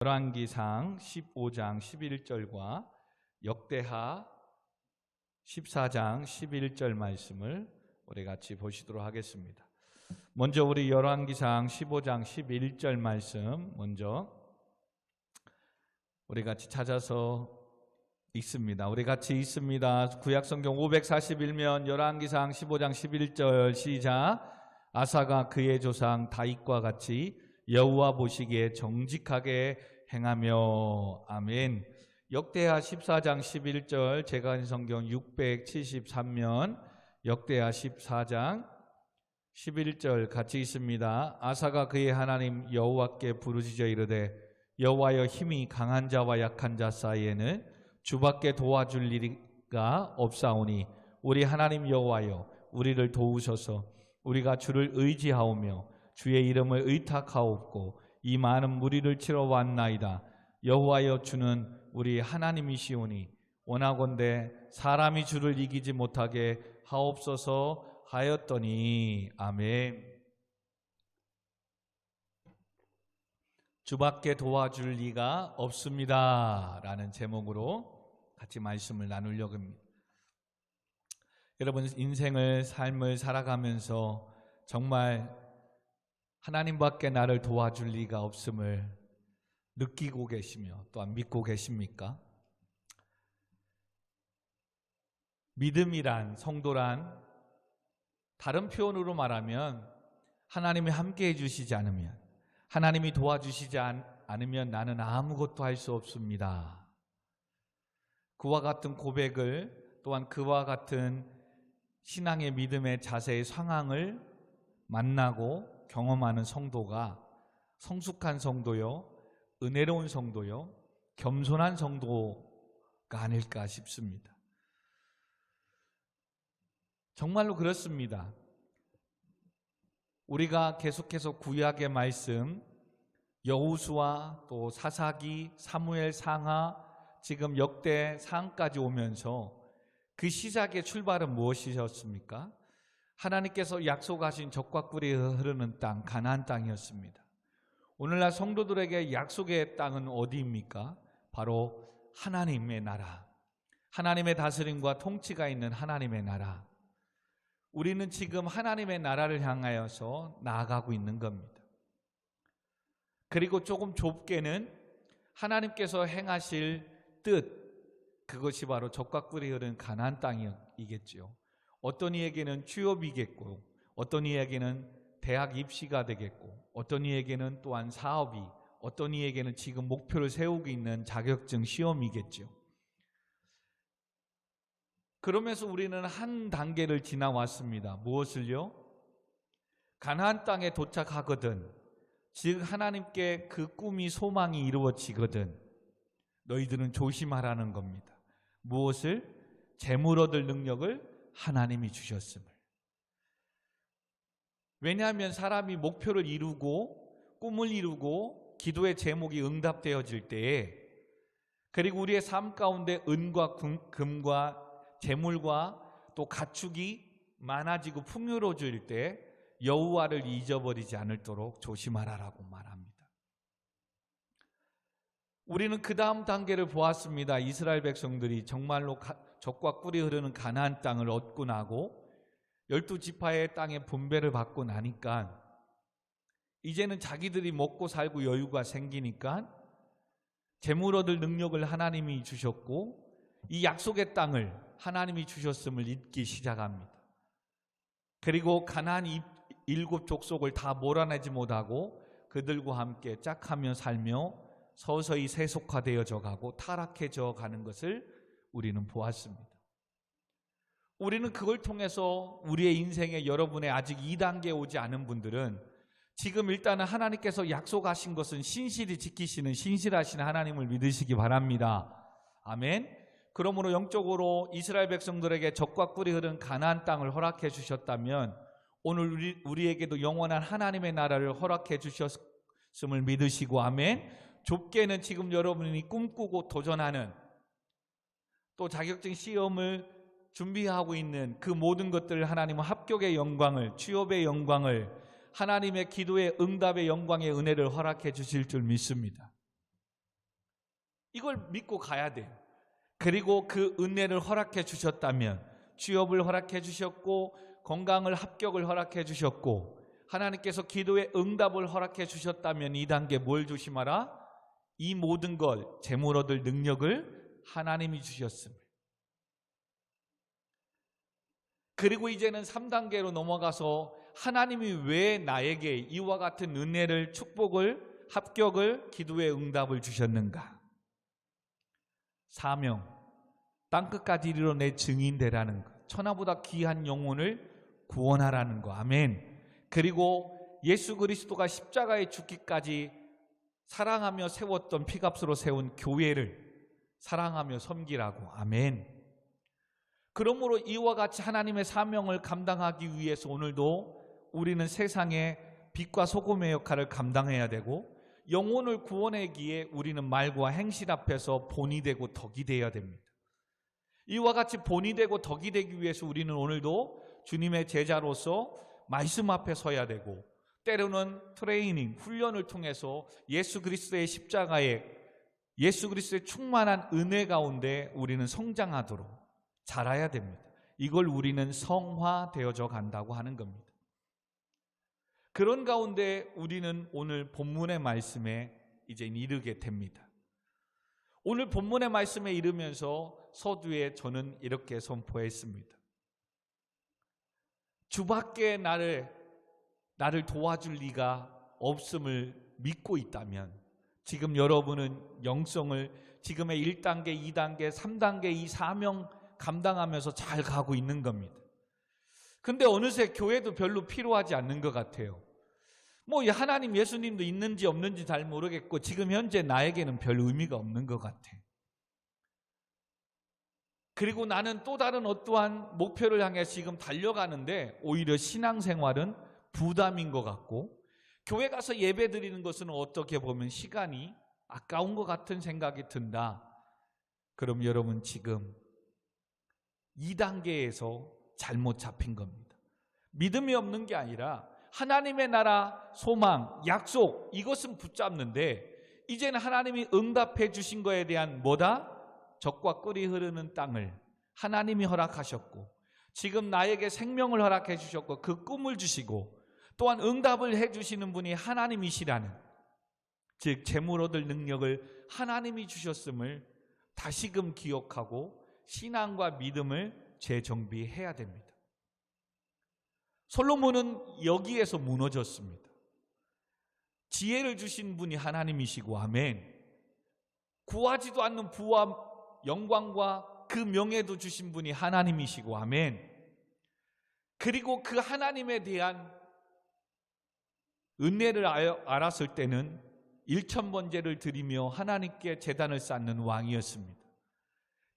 열왕기상 15장 11절과 역대하 14장 11절 말씀을 우리 같이 보시도록 하겠습니다. 먼저 우리 열왕기상 15장 11절 말씀 먼저 우리 같이 찾아서 읽습니다. 우리 같이 읽습니다. 구약성경 541면 열왕기상 15장 11절 시작. 아사가 그의 조상 다윗과 같이 여호와 보시기에 정직하게 행하며. 아멘. 역대하 14장 11절 제가 한 성경 673면 역대하 14장 11절 같이 있습니다. 아사가 그의 하나님 여호와께 부르짖어 이르되 여호와여 힘이 강한 자와 약한 자 사이에는 주밖에 도와줄 리가 없사오니 우리 하나님 여호와여 우리를 도우소서. 우리가 주를 의지하오며 주의 이름을 의탁하옵고 이 많은 무리를 치러 왔나이다. 여호와여 주는 우리 하나님이시오니 원하건대 사람이 주를 이기지 못하게 하옵소서 하였더니. 아멘. 주밖에 도와줄 리가 없습니다 라는 제목으로 같이 말씀을 나누려고 합니다. 여러분, 인생을 삶을 살아가면서 정말 하나님밖에 나를 도와줄 리가 없음을 느끼고 계시며 또한 믿고 계십니까? 믿음이란, 성도란 다른 표현으로 말하면 하나님이 함께해 주시지 않으면, 하나님이 도와주시지 않으면 나는 아무것도 할 수 없습니다. 그와 같은 고백을, 또한 그와 같은 신앙의 믿음의 자세의 상황을 만나고 경험하는 성도가 성숙한 성도요, 은혜로운 성도요, 겸손한 성도가 아닐까 싶습니다. 정말로 그렇습니다. 우리가 계속해서 구약의 말씀, 여호수아, 또 사사기, 사무엘 상하, 지금 역대상까지 오면서 그 시작의 출발은 무엇이었습니까? 하나님께서 약속하신 젖과 꿀이 흐르는 땅, 가나안 땅이었습니다. 오늘날 성도들에게 약속의 땅은 어디입니까? 바로 하나님의 나라, 하나님의 다스림과 통치가 있는 하나님의 나라. 우리는 지금 하나님의 나라를 향하여서 나아가고 있는 겁니다. 그리고 조금 좁게는 하나님께서 행하실 뜻, 그것이 바로 젖과 꿀이 흐르는 가나안 땅이겠죠. 어떤 이에게는 취업이겠고, 어떤 이에게는 대학 입시가 되겠고, 어떤 이에게는 또한 사업이, 어떤 이에게는 지금 목표를 세우고 있는 자격증 시험이겠죠. 그러면서 우리는 한 단계를 지나왔습니다. 무엇을요? 가나안 땅에 도착하거든, 즉 하나님께 그 꿈이, 소망이 이루어지거든 너희들은 조심하라는 겁니다. 무엇을? 재물 얻을 능력을 하나님이 주셨음을. 왜냐하면 사람이 목표를 이루고 꿈을 이루고 기도의 제목이 응답되어질 때에, 그리고 우리의 삶 가운데 은과 금과 재물과 또 가축이 많아지고 풍요로워질 때 여호와를 잊어버리지 않도록 조심하라라고 말합니다. 우리는 그 다음 단계를 보았습니다. 이스라엘 백성들이 정말로 젖과 꿀이 흐르는 가나안 땅을 얻고 나고 12지파의 땅에 분배를 받고 나니까 이제는 자기들이 먹고 살고 여유가 생기니까 재물 얻을 능력을 하나님이 주셨고 이 약속의 땅을 하나님이 주셨음을 잊기 시작합니다. 그리고 가나안 7 족속을 다 몰아내지 못하고 그들과 함께 짝하며 살며 서서히 세속화되어져 가고 타락해져 가는 것을 우리는 보았습니다. 우리는 그걸 통해서 우리의 인생에, 여러분의 아직 2단계에 오지 않은 분들은 지금 일단은 하나님께서 약속하신 것은 신실히 지키시는 신실하신 하나님을 믿으시기 바랍니다. 아멘. 그러므로 영적으로 이스라엘 백성들에게 젖과 꿀이 흐르는 가나안 땅을 허락해 주셨다면 오늘 우리에게도 영원한 하나님의 나라를 허락해 주셨음을 믿으시고, 아멘. 좁게는 지금 여러분이 꿈꾸고 도전하는, 또 자격증 시험을 준비하고 있는 그 모든 것들을 하나님은 합격의 영광을, 취업의 영광을, 하나님의 기도의 응답의 영광의 은혜를 허락해 주실 줄 믿습니다. 이걸 믿고 가야 돼요. 그리고 그 은혜를 허락해 주셨다면 취업을 허락해 주셨고 건강을 합격을 허락해 주셨고 하나님께서 기도의 응답을 허락해 주셨다면 이 단계 뭘 조심하라? 이 모든 걸 재물 얻을 능력을 하나님이 주셨습니다. 그리고 이제는 3단계로 넘어가서 하나님이 왜 나에게 이와 같은 은혜를, 축복을, 합격을, 기도의 응답을 주셨는가? 사명, 땅끝까지 이르러 내 증인 되라는 것, 천하보다 귀한 영혼을 구원하라는 거. 아멘. 그리고 예수 그리스도가 십자가에 죽기까지 사랑하며 세웠던, 피값으로 세운 교회를 사랑하며 섬기라고. 아멘. 그러므로 이와 같이 하나님의 사명을 감당하기 위해서 오늘도 우리는 세상의 빛과 소금의 역할을 감당해야 되고, 영혼을 구원하기에 우리는 말과 행실 앞에서 본이 되고 덕이 되어야 됩니다. 이와 같이 본이 되고 덕이 되기 위해서 우리는 오늘도 주님의 제자로서 말씀 앞에 서야 되고, 때로는 트레이닝, 훈련을 통해서 예수 그리스도의 십자가에, 예수 그리스도의 충만한 은혜 가운데 우리는 성장하도록 자라야 됩니다. 이걸 우리는 성화되어져 간다고 하는 겁니다. 그런 가운데 우리는 오늘 본문의 말씀에 이제 이르게 됩니다. 오늘 본문의 말씀에 이르면서 서두에 저는 이렇게 선포했습니다. 주밖에 나를 도와줄 리가 없음을 믿고 있다면 지금 여러분은 영성을 지금의 1단계, 2단계, 3단계 이 사명 감당하면서 잘 가고 있는 겁니다. 근데 어느새 교회도 별로 필요하지 않는 것 같아요. 뭐 하나님, 예수님도 있는지 없는지 잘 모르겠고 지금 현재 나에게는 별 의미가 없는 것 같아. 그리고 나는 또 다른 어떠한 목표를 향해 지금 달려가는데 오히려 신앙생활은 부담인 것 같고, 교회 가서 예배 드리는 것은 어떻게 보면 시간이 아까운 것 같은 생각이 든다. 그럼 여러분 지금 2단계에서 잘못 잡힌 겁니다. 믿음이 없는 게 아니라 하나님의 나라, 소망, 약속, 이것은 붙잡는데 이제는 하나님이 응답해 주신 거에 대한 뭐다? 젖과 꿀이 흐르는 땅을 하나님이 허락하셨고, 지금 나에게 생명을 허락해 주셨고 그 꿈을 주시고 또한 응답을 해 주시는 분이 하나님이시라는, 즉 재물 얻을 능력을 하나님이 주셨음을 다시금 기억하고 신앙과 믿음을 재정비해야 됩니다. 솔로몬은 여기에서 무너졌습니다. 지혜를 주신 분이 하나님이시고, 아멘. 구하지도 않는 부와 영광과 그 명예도 주신 분이 하나님이시고, 아멘. 그리고 그 하나님에 대한 은혜를 알았을 때는 1,000번제를 드리며 하나님께 제단을 쌓는 왕이었습니다.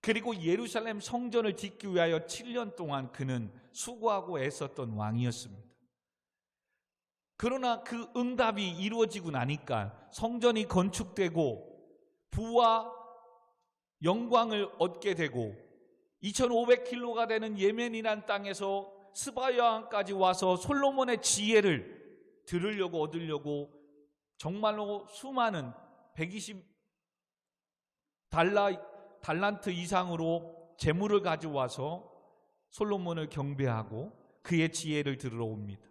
그리고 예루살렘 성전을 짓기 위하여 7년 동안 그는 수고하고 애썼던 왕이었습니다. 그러나 그 응답이 이루어지고 나니까 성전이 건축되고 부와 영광을 얻게 되고 2,500km가 되는 예멘이란 땅에서 스바야까지 와서 솔로몬의 지혜를 들으려고 얻으려고 정말로 수많은 120 달란트 이상으로 재물을 가져와서 솔로몬을 경배하고 그의 지혜를 들으러 옵니다.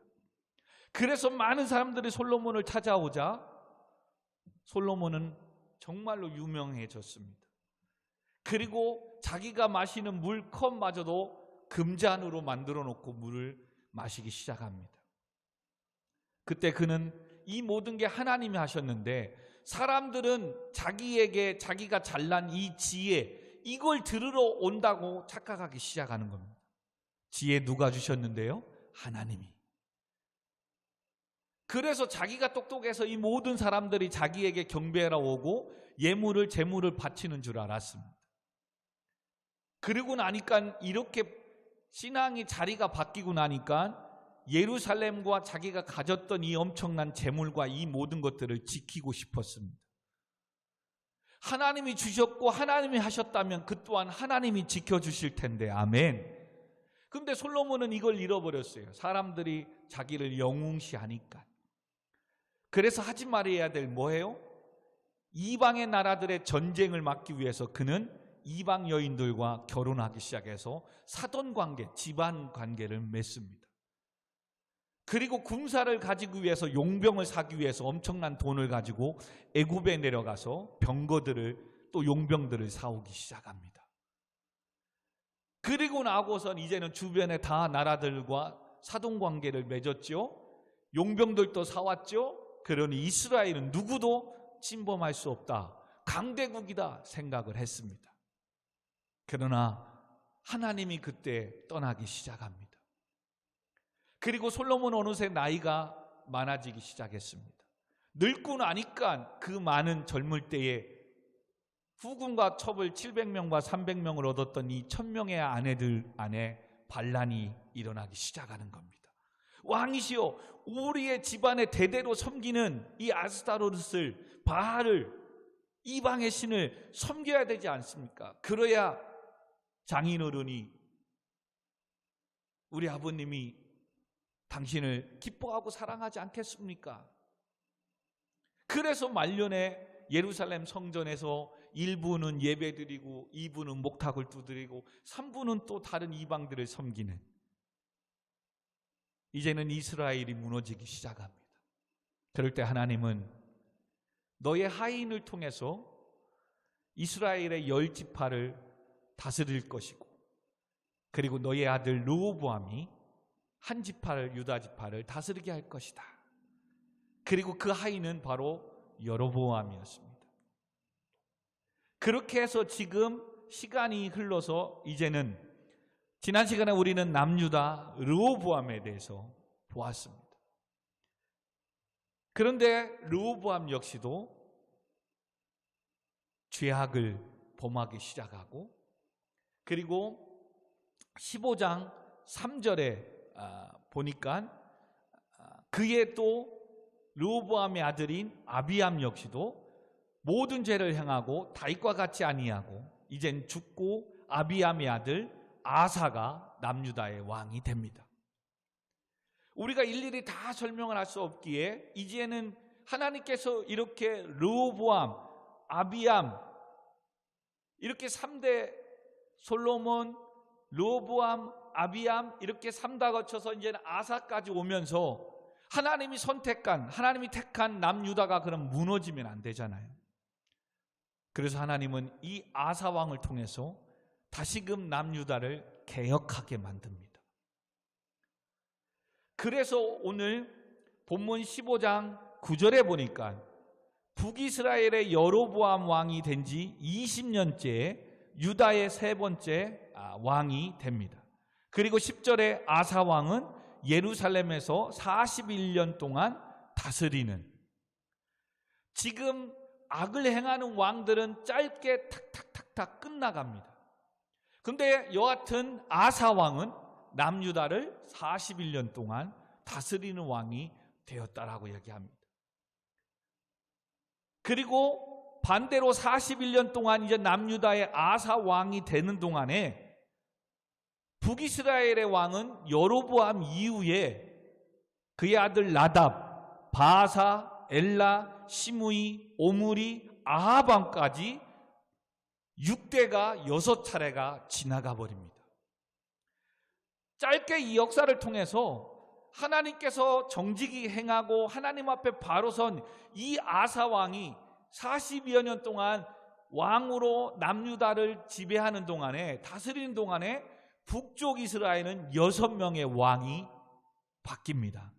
그래서 많은 사람들이 솔로몬을 찾아오자 솔로몬은 정말로 유명해졌습니다. 그리고 자기가 마시는 물컵마저도 금잔으로 만들어 놓고 물을 마시기 시작합니다. 그때 그는 이 모든 게 하나님이 하셨는데 사람들은 자기에게 자기가 잘난 이 지혜, 이걸 들으러 온다고 착각하기 시작하는 겁니다. 지혜 누가 주셨는데요? 하나님이. 그래서 자기가 똑똑해서 이 모든 사람들이 자기에게 경배하러 오고 예물을 제물을 바치는 줄 알았습니다. 그리고 나니까 이렇게 신앙이 자리가 바뀌고 나니까 예루살렘과 자기가 가졌던 이 엄청난 재물과 이 모든 것들을 지키고 싶었습니다. 하나님이 주셨고 하나님이 하셨다면 그 또한 하나님이 지켜주실 텐데, 아멘. 근데 솔로몬은 이걸 잃어버렸어요. 사람들이 자기를 영웅시하니까. 그래서 하지 말아야 될 뭐예요? 이방의 나라들의 전쟁을 막기 위해서 그는 이방 여인들과 결혼하기 시작해서 사돈관계, 집안관계를 맺습니다. 그리고 군사를 가지기 위해서, 용병을 사기 위해서 엄청난 돈을 가지고 애굽에 내려가서 병거들을, 또 용병들을 사오기 시작합니다. 그리고 나고선 이제는 주변의 다 나라들과 사돈관계를 맺었죠. 용병들도 사왔죠. 그러니 이스라엘은 누구도 침범할 수 없다, 강대국이다 생각을 했습니다. 그러나 하나님이 그때 떠나기 시작합니다. 그리고 솔로몬 어느새 나이가 많아지기 시작했습니다. 늙고 나니까 그 많은 젊을 때에 후궁과 첩을 700명과 300명을 얻었던 이 1000명의 아내들 안에 반란이 일어나기 시작하는 겁니다. 왕이시여, 우리의 집안에 대대로 섬기는 이 아스타로스를, 바알을, 이방의 신을 섬겨야 되지 않습니까? 그래야 장인어른이, 우리 아버님이 당신을 기뻐하고 사랑하지 않겠습니까? 그래서 말년에 예루살렘 성전에서 1부는 예배드리고 2부는 목탁을 두드리고 3부는 또 다른 이방들을 섬기는, 이제는 이스라엘이 무너지기 시작합니다. 그럴 때 하나님은 너의 하인을 통해서 이스라엘의 10지파를 다스릴 것이고, 그리고 너의 아들 르호보암이 한 지파를, 유다 지파를 다스리게 할 것이다. 그리고 그 하인은 바로 여로보암이었습니다. 그렇게 해서 지금 시간이 흘러서 이제는, 지난 시간에 우리는 남유다 르호보암에 대해서 보았습니다. 그런데 르호보암 역시도 죄악을 범하기 시작하고, 그리고 15장 3절에 보니까 그의 또 르호보암의 아들인 아비암 역시도 모든 죄를 행하고 다윗과 같이 아니하고 이젠 죽고 아비암의 아들 아사가 남유다의 왕이 됩니다. 우리가 일일이 다 설명을 할 수 없기에 이제는 하나님께서 이렇게 르호보암, 아비암, 이렇게 3대, 솔로몬, 르호보암, 아비암, 이렇게 3다 거쳐서 이제는 아사까지 오면서 하나님이 선택한, 하나님이 택한 남유다가 그럼 무너지면 안 되잖아요. 그래서 하나님은 이 아사 왕을 통해서 다시금 남유다를 개혁하게 만듭니다. 그래서 오늘 본문 15장 9절에 보니까 북이스라엘의 여로보암 왕이 된 지 20년째 유다의 세 번째 왕이 됩니다. 그리고 10절에 아사 왕은 예루살렘에서 41년 동안 다스리는, 지금 악을 행하는 왕들은 짧게 탁탁탁탁 끝나갑니다. 그런데 여하튼 아사 왕은 남유다를 41년 동안 다스리는 왕이 되었다라고 얘기합니다. 그리고 반대로 41년 동안 이제 남유다의 아사 왕이 되는 동안에 북이스라엘의 왕은 여로보암 이후에 그의 아들 나답, 바아사, 엘라, 시므이, 오므리, 아합 왕까지 6대가 6차례가 지나가 버립니다. 짧게 이 역사를 통해서 하나님께서 정직히 행하고 하나님 앞에 바로 선 이 아사 왕이 40여 년 동안 왕으로 남유다를 지배하는 동안에, 다스리는 동안에 북쪽 이스라엘은 6명의 왕이 바뀝니다.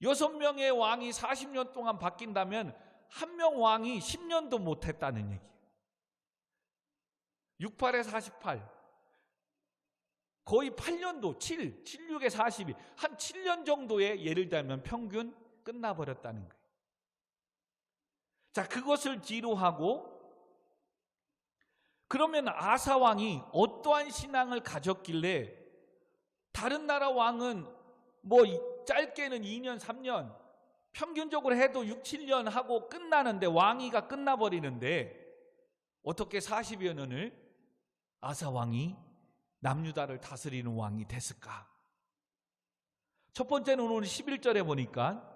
6명의 왕이 40년 동안 바뀐다면 한 명 왕이 10년도 못했다는 얘기예요. 68에 48, 거의 8년도, 76에 42, 한 7년 정도의, 예를 들면 평균 끝나버렸다는 거예요. 자, 그것을 뒤로 하고, 그러면 아사 왕이 어떠한 신앙을 가졌길래 다른 나라 왕은 뭐 짧게는 2년, 3년, 평균적으로 해도 6, 7년 하고 끝나는데, 왕위가 끝나버리는데 어떻게 40여 년을 아사 왕이 남유다를 다스리는 왕이 됐을까? 첫 번째는 오늘 11절에 보니까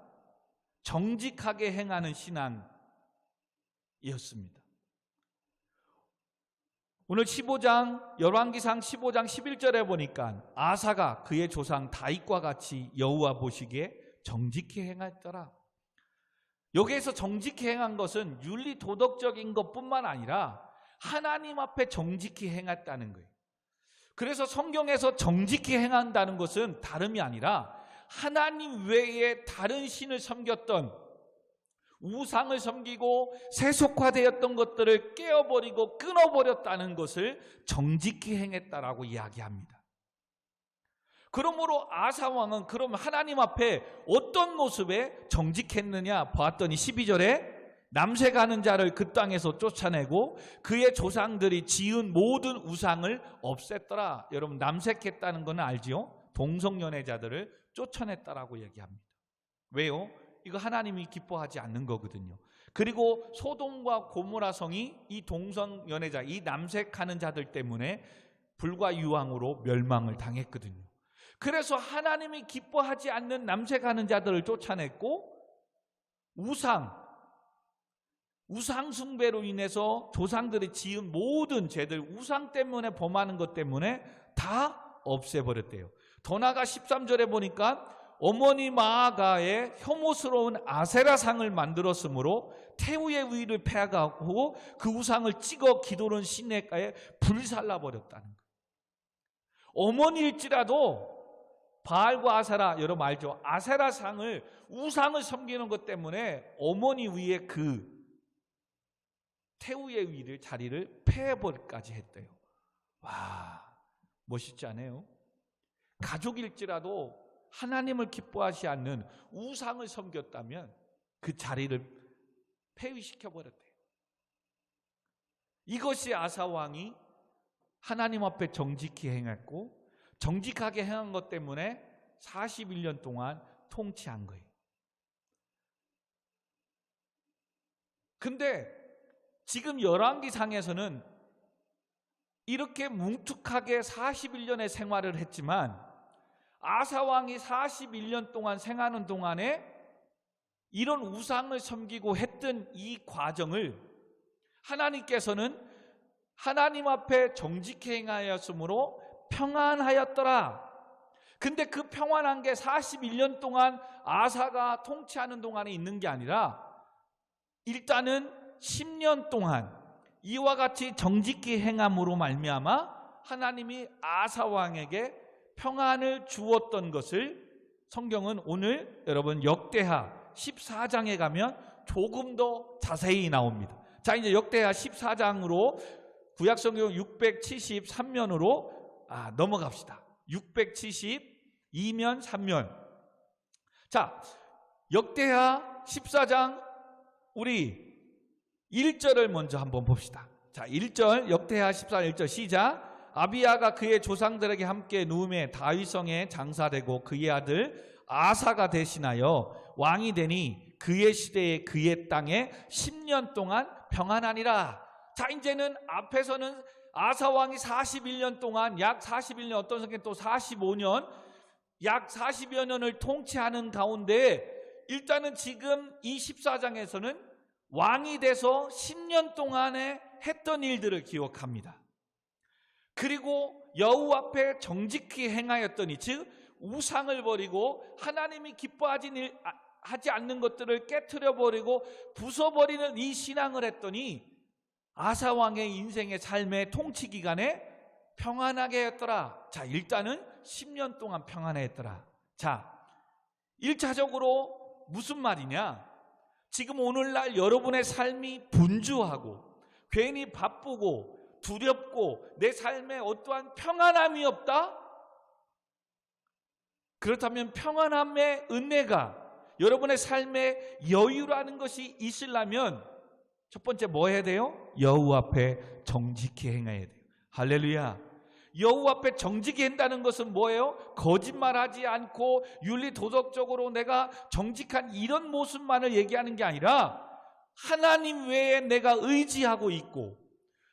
정직하게 행하는 신앙, 이었습니다. 오늘 15장 열왕기상 15장 11절에 보니까 아사가 그의 조상 다윗과 같이 여호와 보시기에 정직히 행했더라. 여기에서 정직히 행한 것은 윤리 도덕적인 것뿐만 아니라 하나님 앞에 정직히 행했다는 거예요. 그래서 성경에서 정직히 행한다는 것은 다름이 아니라 하나님 외에 다른 신을 섬겼던, 우상을 섬기고 세속화되었던 것들을 깨어버리고 끊어버렸다는 것을 정직히 행했다라고 이야기합니다. 그러므로 아사 왕은 그럼 하나님 앞에 어떤 모습에 정직했느냐 보았더니 12절에 남색하는 자를 그 땅에서 쫓아내고 그의 조상들이 지은 모든 우상을 없앴더라. 여러분, 남색했다는 건 알지요? 동성연애자들을 쫓아냈다라고 얘기합니다. 왜요? 이거 하나님이 기뻐하지 않는 거거든요. 그리고 소돔과 고모라 성이 이 동성연애자, 이 남색하는 자들 때문에 불과 유황으로 멸망을 당했거든요. 그래서 하나님이 기뻐하지 않는 남색하는 자들을 쫓아냈고 우상 숭배로 인해서 조상들이 지은 모든 죄들, 우상 때문에 범하는 것 때문에 다 없애버렸대요. 더 나아가 13절에 보니까 어머니 마아가의 혐오스러운 아세라상을 만들었으므로 태우의 위를 패하고 그 우상을 찍어 기도는 시냇가에 불살라버렸다는 거예요. 어머니일지라도 바알과 아세라, 여러분 알죠? 아세라상을, 우상을 섬기는 것 때문에 어머니 위에 그 태우의 위를, 자리를 패해버리기까지 했대요. 와, 멋있지 않아요? 가족일지라도 하나님을 기뻐하지 않는 우상을 섬겼다면 그 자리를 폐위시켜버렸대요. 이것이 아사 왕이 하나님 앞에 정직히 행했고 정직하게 행한 것 때문에 41년 동안 통치한 거예요. 근데 지금 열왕기상에서는 이렇게 뭉툭하게 41년의 생활을 했지만 아사 왕이 41년 동안 생하는 동안에 이런 우상을 섬기고 했던 이 과정을 하나님께서는 하나님 앞에 정직히 행하였으므로 평안하였더라. 근데 그 평안한 게 41년 동안 아사가 통치하는 동안에 있는 게 아니라 일단은 10년 동안 이와 같이 정직히 행함으로 말미암아 하나님이 아사 왕에게 평안을 주었던 것을 성경은 오늘 여러분 역대하 14장에 가면 조금 더 자세히 나옵니다. 자, 이제 역대하 14장으로 구약성경 673면으로 넘어갑시다. 672면 3면. 자, 역대하 14장 우리 1절을 먼저 한번 봅시다. 자, 1절 역대하 14장 1절 시작. 아비야가 그의 조상들에게 함께 누움에 다윗성에 장사되고 그의 아들 아사가 대신하여 왕이 되니 그의 시대에 그의 땅에 10년 동안 평안하니라. 자, 이제는 앞에서는 아사 왕이 41년 동안 약 41년, 어떤 성경에 또 45년, 약 40여 년을 통치하는 가운데 일단은 지금 이 14장에서는 왕이 돼서 10년 동안에 했던 일들을 기억합니다. 그리고 여호와 앞에 정직히 행하였더니, 즉 우상을 버리고 하나님이 기뻐하지 않는 것들을 깨트려버리고 부숴버리는 이 신앙을 했더니 아사 왕의 인생의 삶의 통치 기간에 평안하게 했더라. 자, 일단은 10년 동안 평안했더라. 자, 1차적으로 무슨 말이냐? 지금 오늘날 여러분의 삶이 분주하고 괜히 바쁘고 두렵고 내 삶에 어떠한 평안함이 없다? 그렇다면 평안함의 은혜가 여러분의 삶에 여유라는 것이 있으려면 첫 번째 뭐 해야 돼요? 여호와 앞에 정직히 행해야 돼요. 할렐루야. 여호와 앞에 정직히 한다는 것은 뭐예요? 거짓말하지 않고 윤리 도덕적으로 내가 정직한 이런 모습만을 얘기하는 게 아니라 하나님 외에 내가 의지하고 있고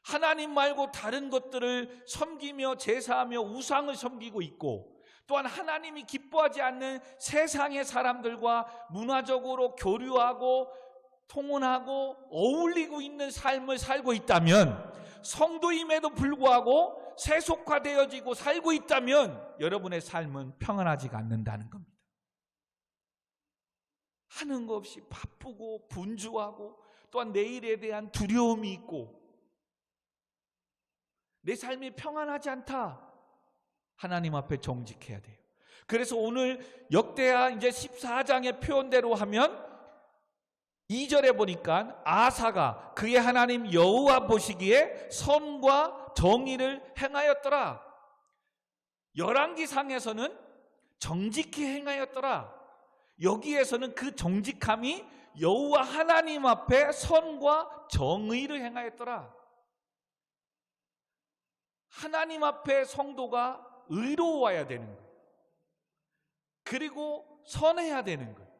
하나님 말고 다른 것들을 섬기며 제사하며 우상을 섬기고 있고 또한 하나님이 기뻐하지 않는 세상의 사람들과 문화적으로 교류하고 통혼하고 어울리고 있는 삶을 살고 있다면, 성도임에도 불구하고 세속화되어지고 살고 있다면 여러분의 삶은 평안하지가 않는다는 겁니다. 하는 것 없이 바쁘고 분주하고, 또한 내일에 대한 두려움이 있고, 내 삶이 평안하지 않다. 하나님 앞에 정직해야 돼요. 그래서 오늘 역대하 이제 14장의 표현대로 하면 2절에 보니까 아사가 그의 하나님 여호와 보시기에 선과 정의를 행하였더라. 열왕기상에서는 정직히 행하였더라. 여기에서는 그 정직함이 여호와 하나님 앞에 선과 정의를 행하였더라. 하나님 앞에 성도가 의로워야 되는 거예요. 그리고 선해야 되는 거예요.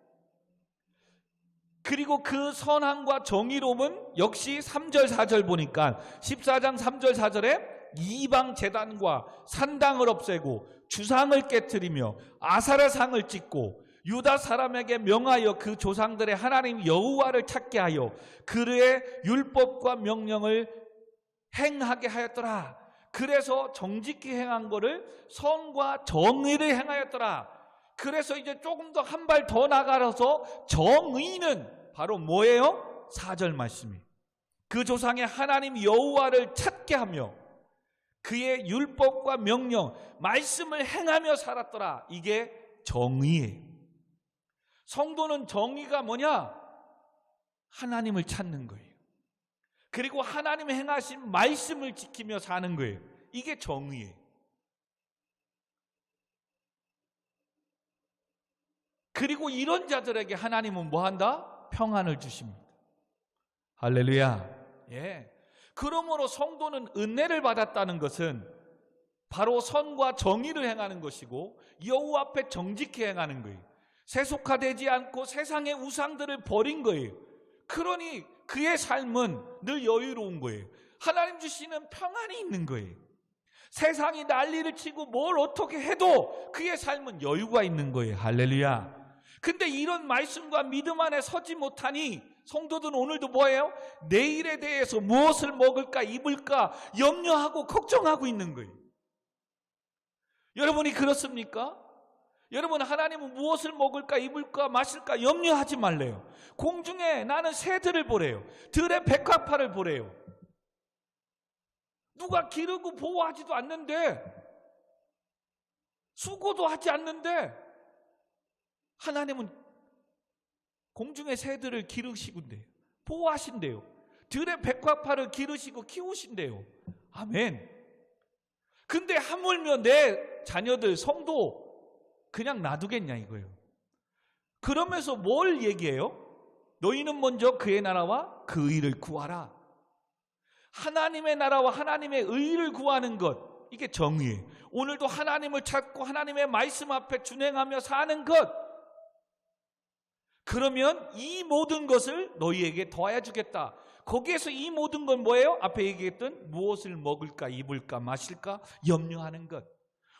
그리고 그 선함과 정의로움은 역시 3절 4절 보니까 14장 3절 4절에 이방 제단과 산당을 없애고 주상을 깨트리며 아사라 상을 찍고 유다 사람에게 명하여 그 조상들의 하나님 여호와를 찾게 하여 그의 율법과 명령을 행하게 하였더라. 그래서 정직히 행한 거를 선과 정의를 행하였더라. 그래서 이제 조금 더 한 발 더 나가서 정의는 바로 뭐예요? 4절 말씀이 그 조상의 하나님 여호와를 찾게 하며 그의 율법과 명령, 말씀을 행하며 살았더라. 이게 정의예요. 성도는 정의가 뭐냐? 하나님을 찾는 거예요. 그리고 하나님의 행하신 말씀을 지키며 사는 거예요. 이게 정의예요. 그리고 이런 자들에게 하나님은 뭐 한다? 평안을 주십니다. 할렐루야. 예. 그러므로 성도는 은혜를 받았다는 것은 바로 선과 정의를 행하는 것이고 여호와 앞에 정직히 행하는 거예요. 세속화되지 않고 세상의 우상들을 버린 거예요. 그러니 그의 삶은 늘 여유로운 거예요. 하나님 주시는 평안이 있는 거예요. 세상이 난리를 치고 뭘 어떻게 해도 그의 삶은 여유가 있는 거예요. 할렐루야. 근데 이런 말씀과 믿음 안에 서지 못하니 성도들은 오늘도 뭐예요? 내일에 대해서 무엇을 먹을까 입을까 염려하고 걱정하고 있는 거예요. 여러분이 그렇습니까? 여러분, 하나님은 무엇을 먹을까 입을까 마실까 염려하지 말래요. 공중에 나는 새들을 보래요. 들의 백합화를 보래요. 누가 기르고 보호하지도 않는데, 수고도 하지 않는데 하나님은 공중의 새들을 기르시군대요. 보호하신대요. 들의 백합화를 기르시고 키우신대요. 아멘. 근데 하물며 내 자녀들 성도 그냥 놔두겠냐 이거예요. 그러면서 뭘 얘기해요? 너희는 먼저 그의 나라와 그 의를 구하라. 하나님의 나라와 하나님의 의를 구하는 것, 이게 정의예요. 오늘도 하나님을 찾고 하나님의 말씀 앞에 준행하며 사는 것, 그러면 이 모든 것을 너희에게 더하여 주겠다. 거기에서 이 모든 건 뭐예요? 앞에 얘기했던 무엇을 먹을까 입을까 마실까 염려하는 것.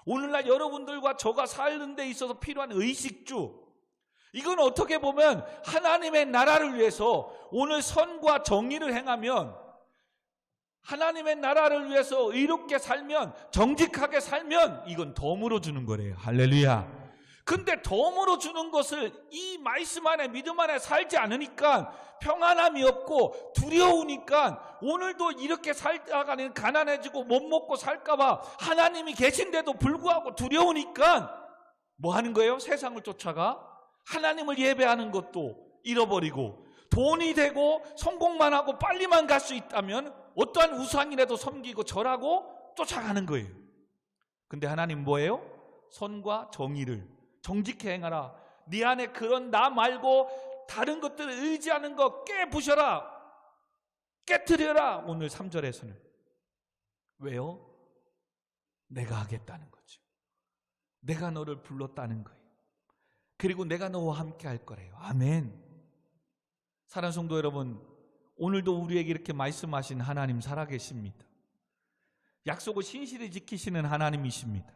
오늘날 여러분들과 저가 사는 데 있어서 필요한 의식주, 이건 어떻게 보면 하나님의 나라를 위해서 오늘 선과 정의를 행하면, 하나님의 나라를 위해서 의롭게 살면, 정직하게 살면 이건 덤으로 주는 거래요. 할렐루야. 근데 덤으로 주는 것을 이 말씀 안에 믿음 안에 살지 않으니까 평안함이 없고 두려우니까 오늘도 이렇게 살다가는 가난해지고 못 먹고 살까봐 하나님이 계신데도 불구하고 두려우니까 뭐 하는 거예요? 세상을 쫓아가 하나님을 예배하는 것도 잃어버리고, 돈이 되고 성공만 하고 빨리만 갈 수 있다면 어떠한 우상이라도 섬기고 절하고 쫓아가는 거예요. 근데 하나님 뭐예요? 선과 정의를 정직히 행하라. 네 안에 그런 나 말고 다른 것들을 의지하는 거 깨부셔라, 깨트려라. 오늘 3절에서는 왜요? 내가 하겠다는 거죠. 내가 너를 불렀다는 거예요. 그리고 내가 너와 함께 할 거래요. 아멘. 사랑하는 성도 여러분, 오늘도 우리에게 이렇게 말씀하신 하나님 살아계십니다. 약속을 신실히 지키시는 하나님이십니다.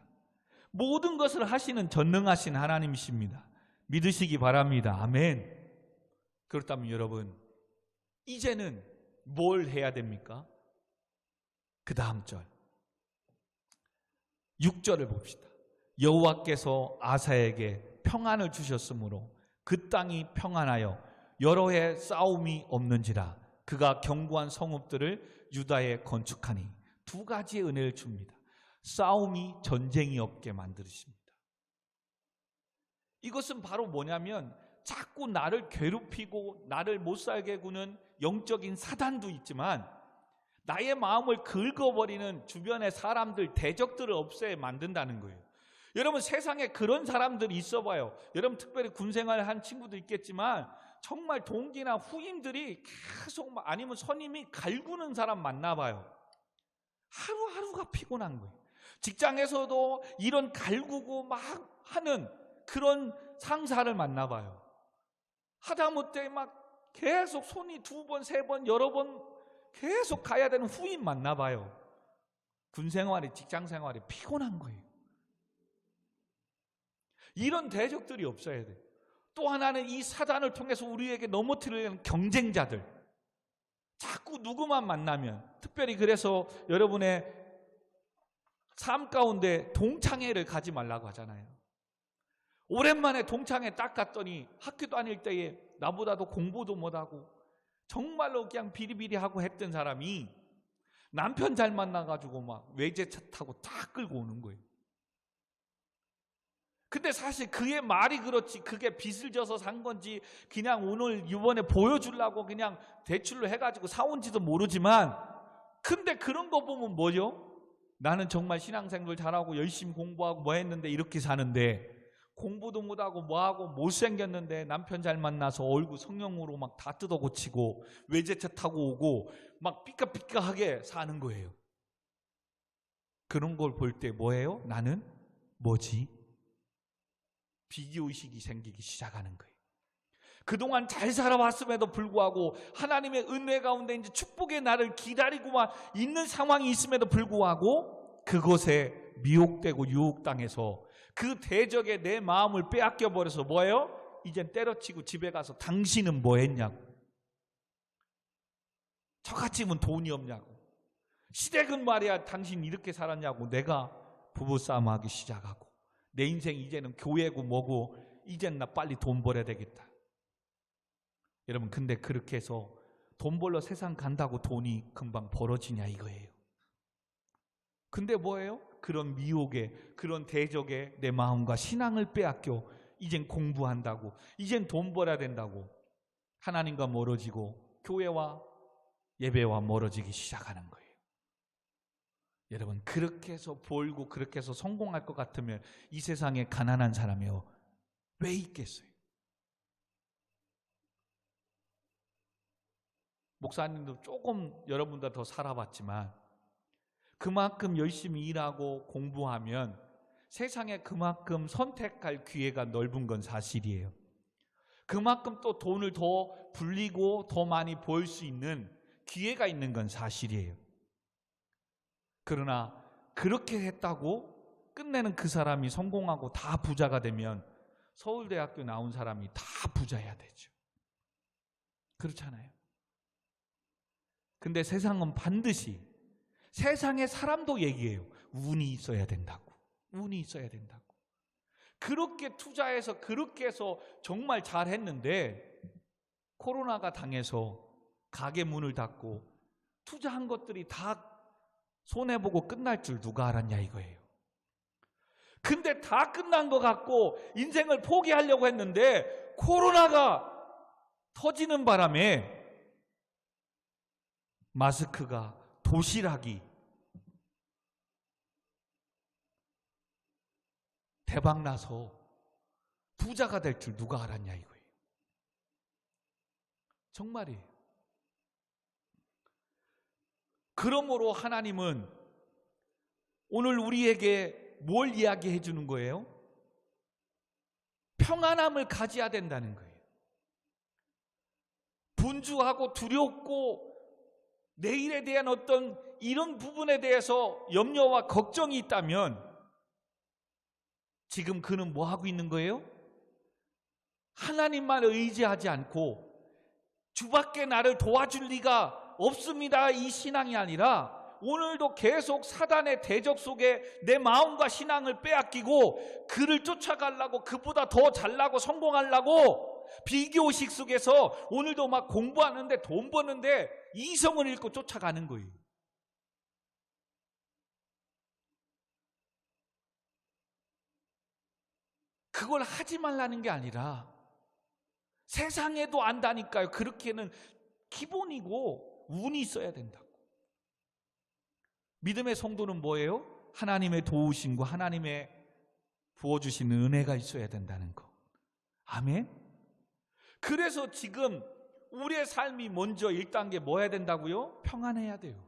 모든 것을 하시는 전능하신 하나님이십니다. 믿으시기 바랍니다. 아멘. 그렇다면 여러분, 이제는 뭘 해야 됩니까? 그 다음 절 6절을 봅시다. 여호와께서 아사에게 평안을 주셨으므로 그 땅이 평안하여 여러 해 싸움이 없는지라. 그가 견고한 성읍들을 유다에 건축하니. 두 가지의 은혜를 줍니다. 싸움이 전쟁이 없게 만드십니다. 이것은 바로 뭐냐면 자꾸 나를 괴롭히고 나를 못살게 구는 영적인 사단도 있지만 나의 마음을 긁어버리는 주변의 사람들, 대적들을 없애 만든다는 거예요. 여러분, 세상에 그런 사람들이 있어 봐요. 여러분, 특별히 군생활 한 친구도 있겠지만 정말 동기나 후임들이 계속 아니면 선임이 갈구는 사람 만나 봐요. 하루하루가 피곤한 거예요. 직장에서도 이런 갈구고 막 하는 그런 상사를 만나 봐요. 하다못해 막 계속 손이 2번, 3번, 여러 번 계속 가야 되는 후임 만나 봐요. 군생활이, 직장생활이 피곤한 거예요. 이런 대적들이 없어야 돼요. 또 하나는 이 사단을 통해서 우리에게 넘어뜨리는 경쟁자들. 자꾸 누구만 만나면, 특별히 그래서 여러분의 삶 가운데 동창회를 가지 말라고 하잖아요. 오랜만에 동창회 딱 갔더니 학교 다닐 때에 나보다도 공부도 못하고 정말로 그냥 비리비리하고 했던 사람이 남편 잘 만나가지고 막 외제차 타고 딱 끌고 오는 거예요. 근데 사실 그의 말이 그렇지 그게 빚을 져서 산 건지 그냥 오늘 이번에 보여주려고 그냥 대출로 해가지고 사온지도 모르지만, 근데 그런 거 보면 뭐죠? 나는 정말 신앙생활 잘하고 열심히 공부하고 뭐 했는데 이렇게 사는데, 공부도 못하고 뭐하고 못생겼는데 남편 잘 만나서 얼굴 성형으로 막 다 뜯어 고치고 외제차 타고 오고 막 삐까삐까하게 사는 거예요. 그런 걸 볼 때 뭐예요? 나는 뭐지? 비교의식이 생기기 시작하는 거예요. 그동안 잘 살아왔음에도 불구하고 하나님의 은혜 가운데 이제 축복의 날을 기다리고만 있는 상황이 있음에도 불구하고 그것에 미혹되고 유혹당해서 그 대적에 내 마음을 빼앗겨 버려서 뭐예요? 이젠 때려치고 집에 가서 당신은 뭐 했냐고, 저같이면 돈이 없냐고, 시댁은 말이야 당신 이렇게 살았냐고, 내가 부부싸움 하기 시작하고 내 인생 이제는 교회고 뭐고 이젠 나 빨리 돈 벌어야 되겠다. 여러분, 근데 그렇게 해서 돈 벌러 세상 간다고 돈이 금방 벌어지냐 이거예요. 근데 뭐예요? 그런 미혹에, 그런 대적에 내 마음과 신앙을 빼앗겨 이젠 공부한다고, 이젠 돈 벌어야 된다고 하나님과 멀어지고 교회와 예배와 멀어지기 시작하는 거예요. 여러분, 그렇게 해서 벌고 그렇게 해서 성공할 것 같으면 이 세상에 가난한 사람이요 왜 있겠어요? 목사님도 조금 여러분보다 더 살아봤지만 그만큼 열심히 일하고 공부하면 세상에 그만큼 선택할 기회가 넓은 건 사실이에요. 그만큼 또 돈을 더 불리고 더 많이 벌 수 있는 기회가 있는 건 사실이에요. 그러나 그렇게 했다고 끝내는 그 사람이 성공하고 다 부자가 되면 서울대학교 나온 사람이 다 부자여야 되죠. 그렇잖아요. 근데 세상은 반드시, 세상의 사람도 얘기해요. 운이 있어야 된다고. 운이 있어야 된다고. 그렇게 투자해서 그렇게 해서 정말 잘했는데 코로나가 당해서 가게 문을 닫고 투자한 것들이 다 손해보고 끝날 줄 누가 알았냐 이거예요. 근데 다 끝난 것 같고 인생을 포기하려고 했는데 코로나가 터지는 바람에 마스크가, 도시락이 대박나서 부자가 될 줄 누가 알았냐 이거예요. 정말이에요. 그러므로 하나님은 오늘 우리에게 뭘 이야기해 주는 거예요? 평안함을 가져야 된다는 거예요. 분주하고 두렵고 내일에 대한 어떤 이런 부분에 대해서 염려와 걱정이 있다면 지금 그는 뭐 하고 있는 거예요? 하나님만 의지하지 않고 주밖에 나를 도와줄 리가 없습니다. 이 신앙이 아니라 오늘도 계속 사단의 대적 속에 내 마음과 신앙을 빼앗기고 그를 쫓아가려고, 그보다 더 잘나고 성공하려고 비교식 속에서 오늘도 막 공부하는데 돈 버는데 이성을 잃고 쫓아가는 거예요. 그걸 하지 말라는 게 아니라 세상에도 안다니까요. 그렇게는 기본이고 운이 있어야 된다고. 믿음의 성도는 뭐예요? 하나님의 도우심과 하나님의 부어주시는 은혜가 있어야 된다는 거. 아멘. 그래서 지금 우리의 삶이 먼저 1단계 뭐 해야 된다고요? 평안해야 돼요.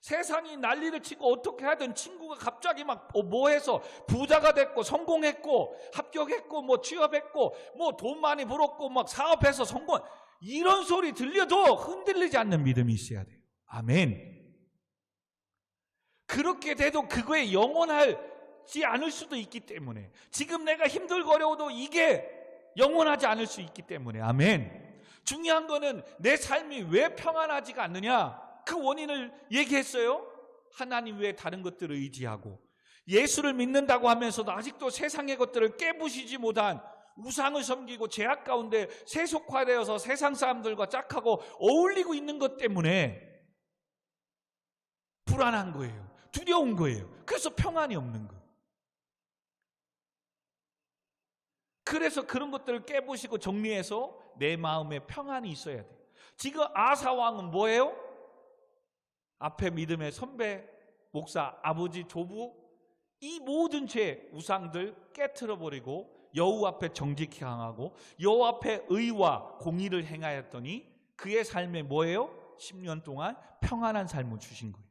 세상이 난리를 치고 어떻게 하든 친구가 갑자기 막 뭐해서 부자가 됐고 성공했고 합격했고 뭐 취업했고 뭐 돈 많이 벌었고 막 사업해서 성공, 이런 소리 들려도 흔들리지 않는 믿음이 있어야 돼요. 아멘. 그렇게 돼도 그거에 영원하지 않을 수도 있기 때문에, 지금 내가 힘들고 어려워도 이게 영원하지 않을 수 있기 때문에, 아멘. 중요한 거는 내 삶이 왜 평안하지가 않느냐, 그 원인을 얘기했어요. 하나님 외에 다른 것들을 의지하고 예수를 믿는다고 하면서도 아직도 세상의 것들을 깨부시지 못한 우상을 섬기고 죄악 가운데 세속화되어서 세상 사람들과 짝하고 어울리고 있는 것 때문에 불안한 거예요. 두려운 거예요. 그래서 평안이 없는 거예요. 그래서 그런 것들을 깨부시고 정리해서 내 마음에 평안이 있어야 돼요. 지금 아사 왕은 뭐예요? 앞에 믿음의 선배, 목사, 아버지, 조부, 이 모든 죄, 우상들 깨트려버리고 여호 앞에 정직히 행하고 여호 앞에 의와 공의를 행하였더니 그의 삶에 뭐예요? 10년 동안 평안한 삶을 주신 거예요.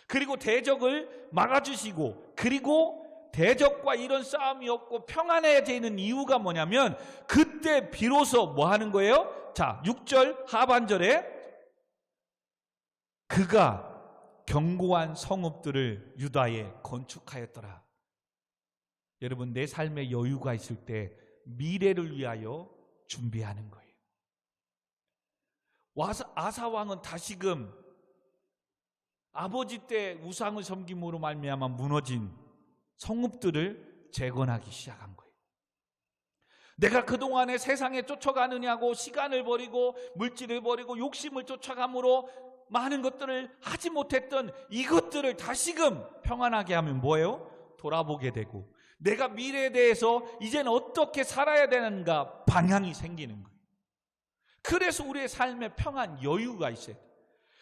그리고 대적을 막아주시고, 그리고 대적과 이런 싸움이 없고 평안해지는 이유가 뭐냐면 그때 비로소 뭐 하는 거예요? 자, 6절 하반절에 그가 견고한 성읍들을 유다에 건축하였더라. 여러분, 내 삶에 여유가 있을 때 미래를 위하여 준비하는 거예요. 아사 왕은 다시금 아버지 때 우상을 섬김으로 말미암아 무너진 성읍들을 재건하기 시작한 거예요. 내가 그동안에 세상에 쫓아가느냐고 시간을 버리고 물질을 버리고 욕심을 쫓아감으로 많은 것들을 하지 못했던 이것들을 다시금 평안하게 하면 뭐예요? 돌아보게 되고 내가 미래에 대해서 이제는 어떻게 살아야 되는가 방향이 생기는 거예요. 그래서 우리의 삶에 평안, 여유가 있어요.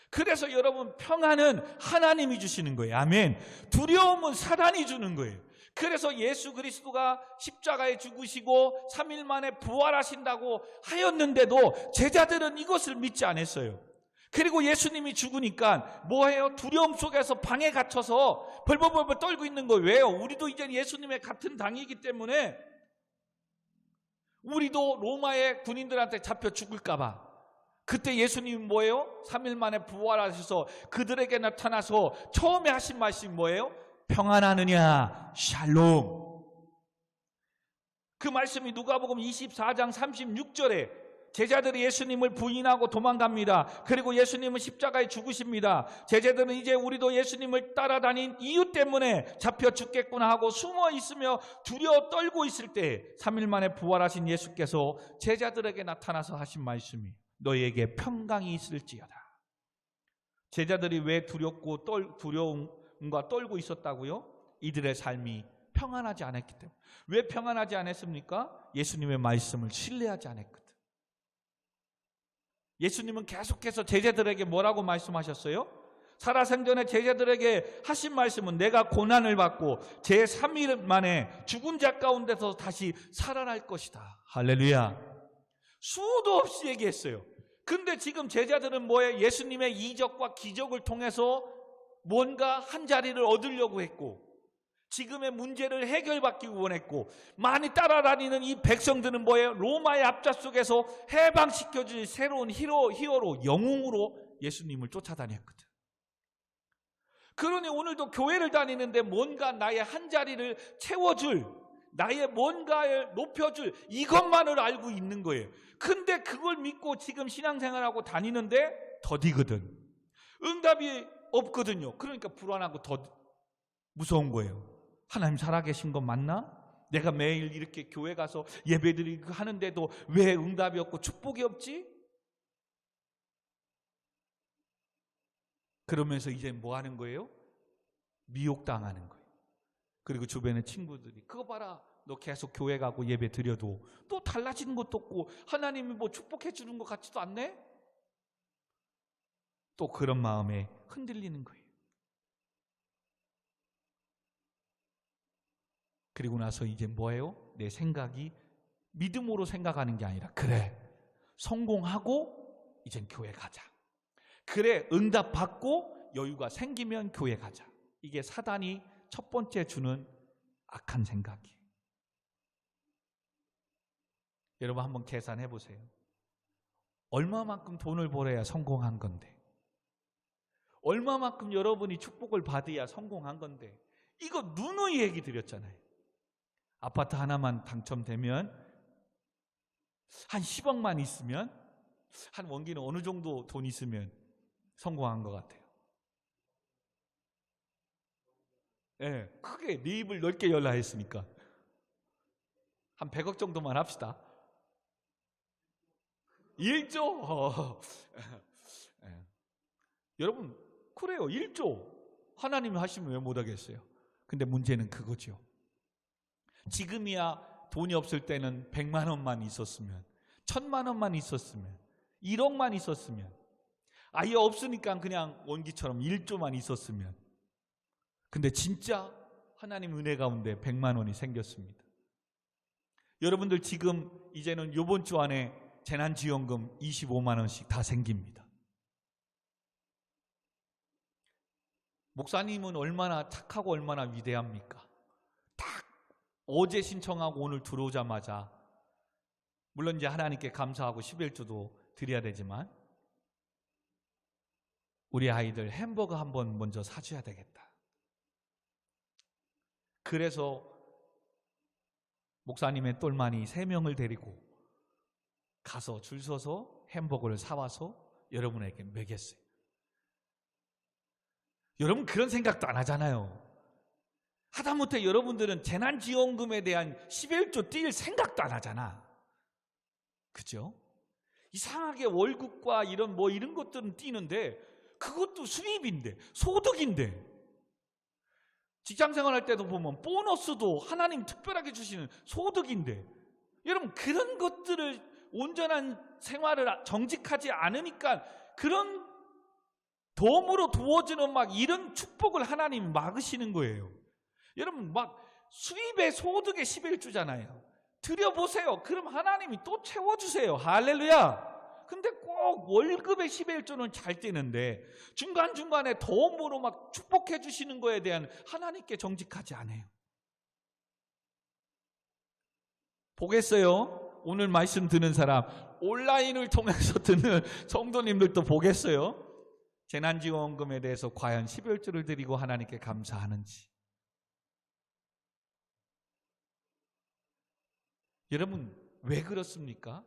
그래서 여러분, 평안은 하나님이 주시는 거예요. 아멘. 두려움은 사단이 주는 거예요. 그래서 예수 그리스도가 십자가에 죽으시고 3일 만에 부활하신다고 하였는데도 제자들은 이것을 믿지 않았어요. 그리고 예수님이 죽으니까 뭐해요? 두려움 속에서 방에 갇혀서 벌벌벌 떨고 있는 거예요. 왜요? 우리도 이제 예수님의 같은 당이기 때문에, 우리도 로마의 군인들한테 잡혀 죽을까 봐. 그때 예수님은 뭐예요? 3일 만에 부활하셔서 그들에게 나타나서 처음에 하신 말씀이 뭐예요? 평안하느냐? 샬롬. 그 말씀이 누가복음 24장 36절에 제자들이 예수님을 부인하고 도망갑니다. 그리고 예수님은 십자가에 죽으십니다. 제자들은 이제 우리도 예수님을 따라다닌 이유 때문에 잡혀 죽겠구나 하고 숨어 있으며 두려워 떨고 있을 때 3일 만에 부활하신 예수께서 제자들에게 나타나서 하신 말씀이 너희에게 평강이 있을지어다. 제자들이 왜 두렵고 두려움과 떨고 있었다고요? 이들의 삶이 평안하지 않았기 때문에. 왜 평안하지 않았습니까? 예수님의 말씀을 신뢰하지 않았거든. 예수님은 계속해서 제자들에게 뭐라고 말씀하셨어요? 살아생전에 제자들에게 하신 말씀은 내가 고난을 받고 제3일 만에 죽은 자 가운데서 다시 살아날 것이다. 할렐루야. 수도 없이 얘기했어요. 근데 지금 제자들은 뭐예요? 예수님의 이적과 기적을 통해서 뭔가 한 자리를 얻으려고 했고 지금의 문제를 해결받기 원했고, 많이 따라다니는 이 백성들은 뭐예요? 로마의 앞좌석에서 해방시켜줄 새로운 히어로, 영웅으로 예수님을 쫓아다녔거든. 그러니 오늘도 교회를 다니는데 뭔가 나의 한 자리를 채워줄, 나의 뭔가를 높여줄 이것만을 알고 있는 거예요. 근데 그걸 믿고 지금 신앙생활하고 다니는데 더디거든. 응답이 없거든요. 그러니까 불안하고 더 무서운 거예요. 하나님 살아계신 거 맞나? 내가 매일 이렇게 교회 가서 예배드리고 하는데도 왜 응답이 없고 축복이 없지? 그러면서 이제 뭐 하는 거예요? 미혹당하는 거예요. 그리고 주변의 친구들이 그거 봐라, 너 계속 교회 가고 예배 드려도 또 달라지는 것도 없고 하나님이 뭐 축복해 주는 것 같지도 않네? 또 그런 마음에 흔들리는 거예요. 그리고 나서 이제 뭐예요? 내 생각이 믿음으로 생각하는 게 아니라, 그래, 성공하고 이젠 교회 가자. 그래, 응답 받고 여유가 생기면 교회 가자. 이게 사단이 첫 번째 주는 악한 생각이에요. 여러분 한번 계산해 보세요. 얼마만큼 돈을 벌어야 성공한 건데, 얼마만큼 여러분이 축복을 받아야 성공한 건데, 이거 누누이 얘기 드렸잖아요. 아파트 하나만 당첨되면, 한 10억만 있으면, 한 원기는 어느 정도 돈 있으면 성공한 것 같아요. 네, 크게 네 입을 넓게 열라 했으니까 한 100억 정도만 합시다. 1조. 네. 여러분 그래요. 1조 하나님이 하시면 왜 못하겠어요? 근데 문제는 그거죠. 지금이야 돈이 없을 때는 100만 원만 있었으면, 1000만 원만 있었으면, 1억만 있었으면, 아예 없으니까 그냥 원기처럼 1조만 있었으면. 근데 진짜 하나님 은혜 가운데 100만 원이 생겼습니다. 여러분들 지금 이제는 이번 주 안에 재난지원금 25만 원씩 다 생깁니다. 목사님은 얼마나 착하고 얼마나 위대합니까? 딱 어제 신청하고 오늘 들어오자마자, 물론 이제 하나님께 감사하고 11조도 드려야 되지만, 우리 아이들 햄버거 한번 먼저 사줘야 되겠다. 그래서 목사님의 똘마니 3명을 데리고 가서 줄 서서 햄버거를 사와서 여러분에게 먹였어요. 여러분 그런 생각도 안 하잖아요. 하다못해 여러분들은 재난지원금에 대한 11조 뛸 생각도 안 하잖아. 그죠? 이상하게 월급과 이런 것들은 뛰는데, 그것도 수입인데, 소득인데, 직장생활 할 때도 보면 보너스도 하나님 특별하게 주시는 소득인데, 여러분 그런 것들을 온전한 생활을 정직하지 않으니까 그런 덤으로 두어지는 막 이런 축복을 하나님 막으시는 거예요. 여러분 막 수입의 소득의 11주잖아요. 드려보세요. 그럼 하나님이 또 채워주세요. 할렐루야. 근데 꼭 월급의 11조는 잘 뛰는데 중간중간에 덤으로 막 축복해 주시는 거에 대한 하나님께 정직하지 않아요. 보겠어요? 오늘 말씀 듣는 사람, 온라인을 통해서 듣는 성도님들도 보겠어요? 재난지원금에 대해서 과연 11조를 드리고 하나님께 감사하는지. 여러분 왜 그렇습니까?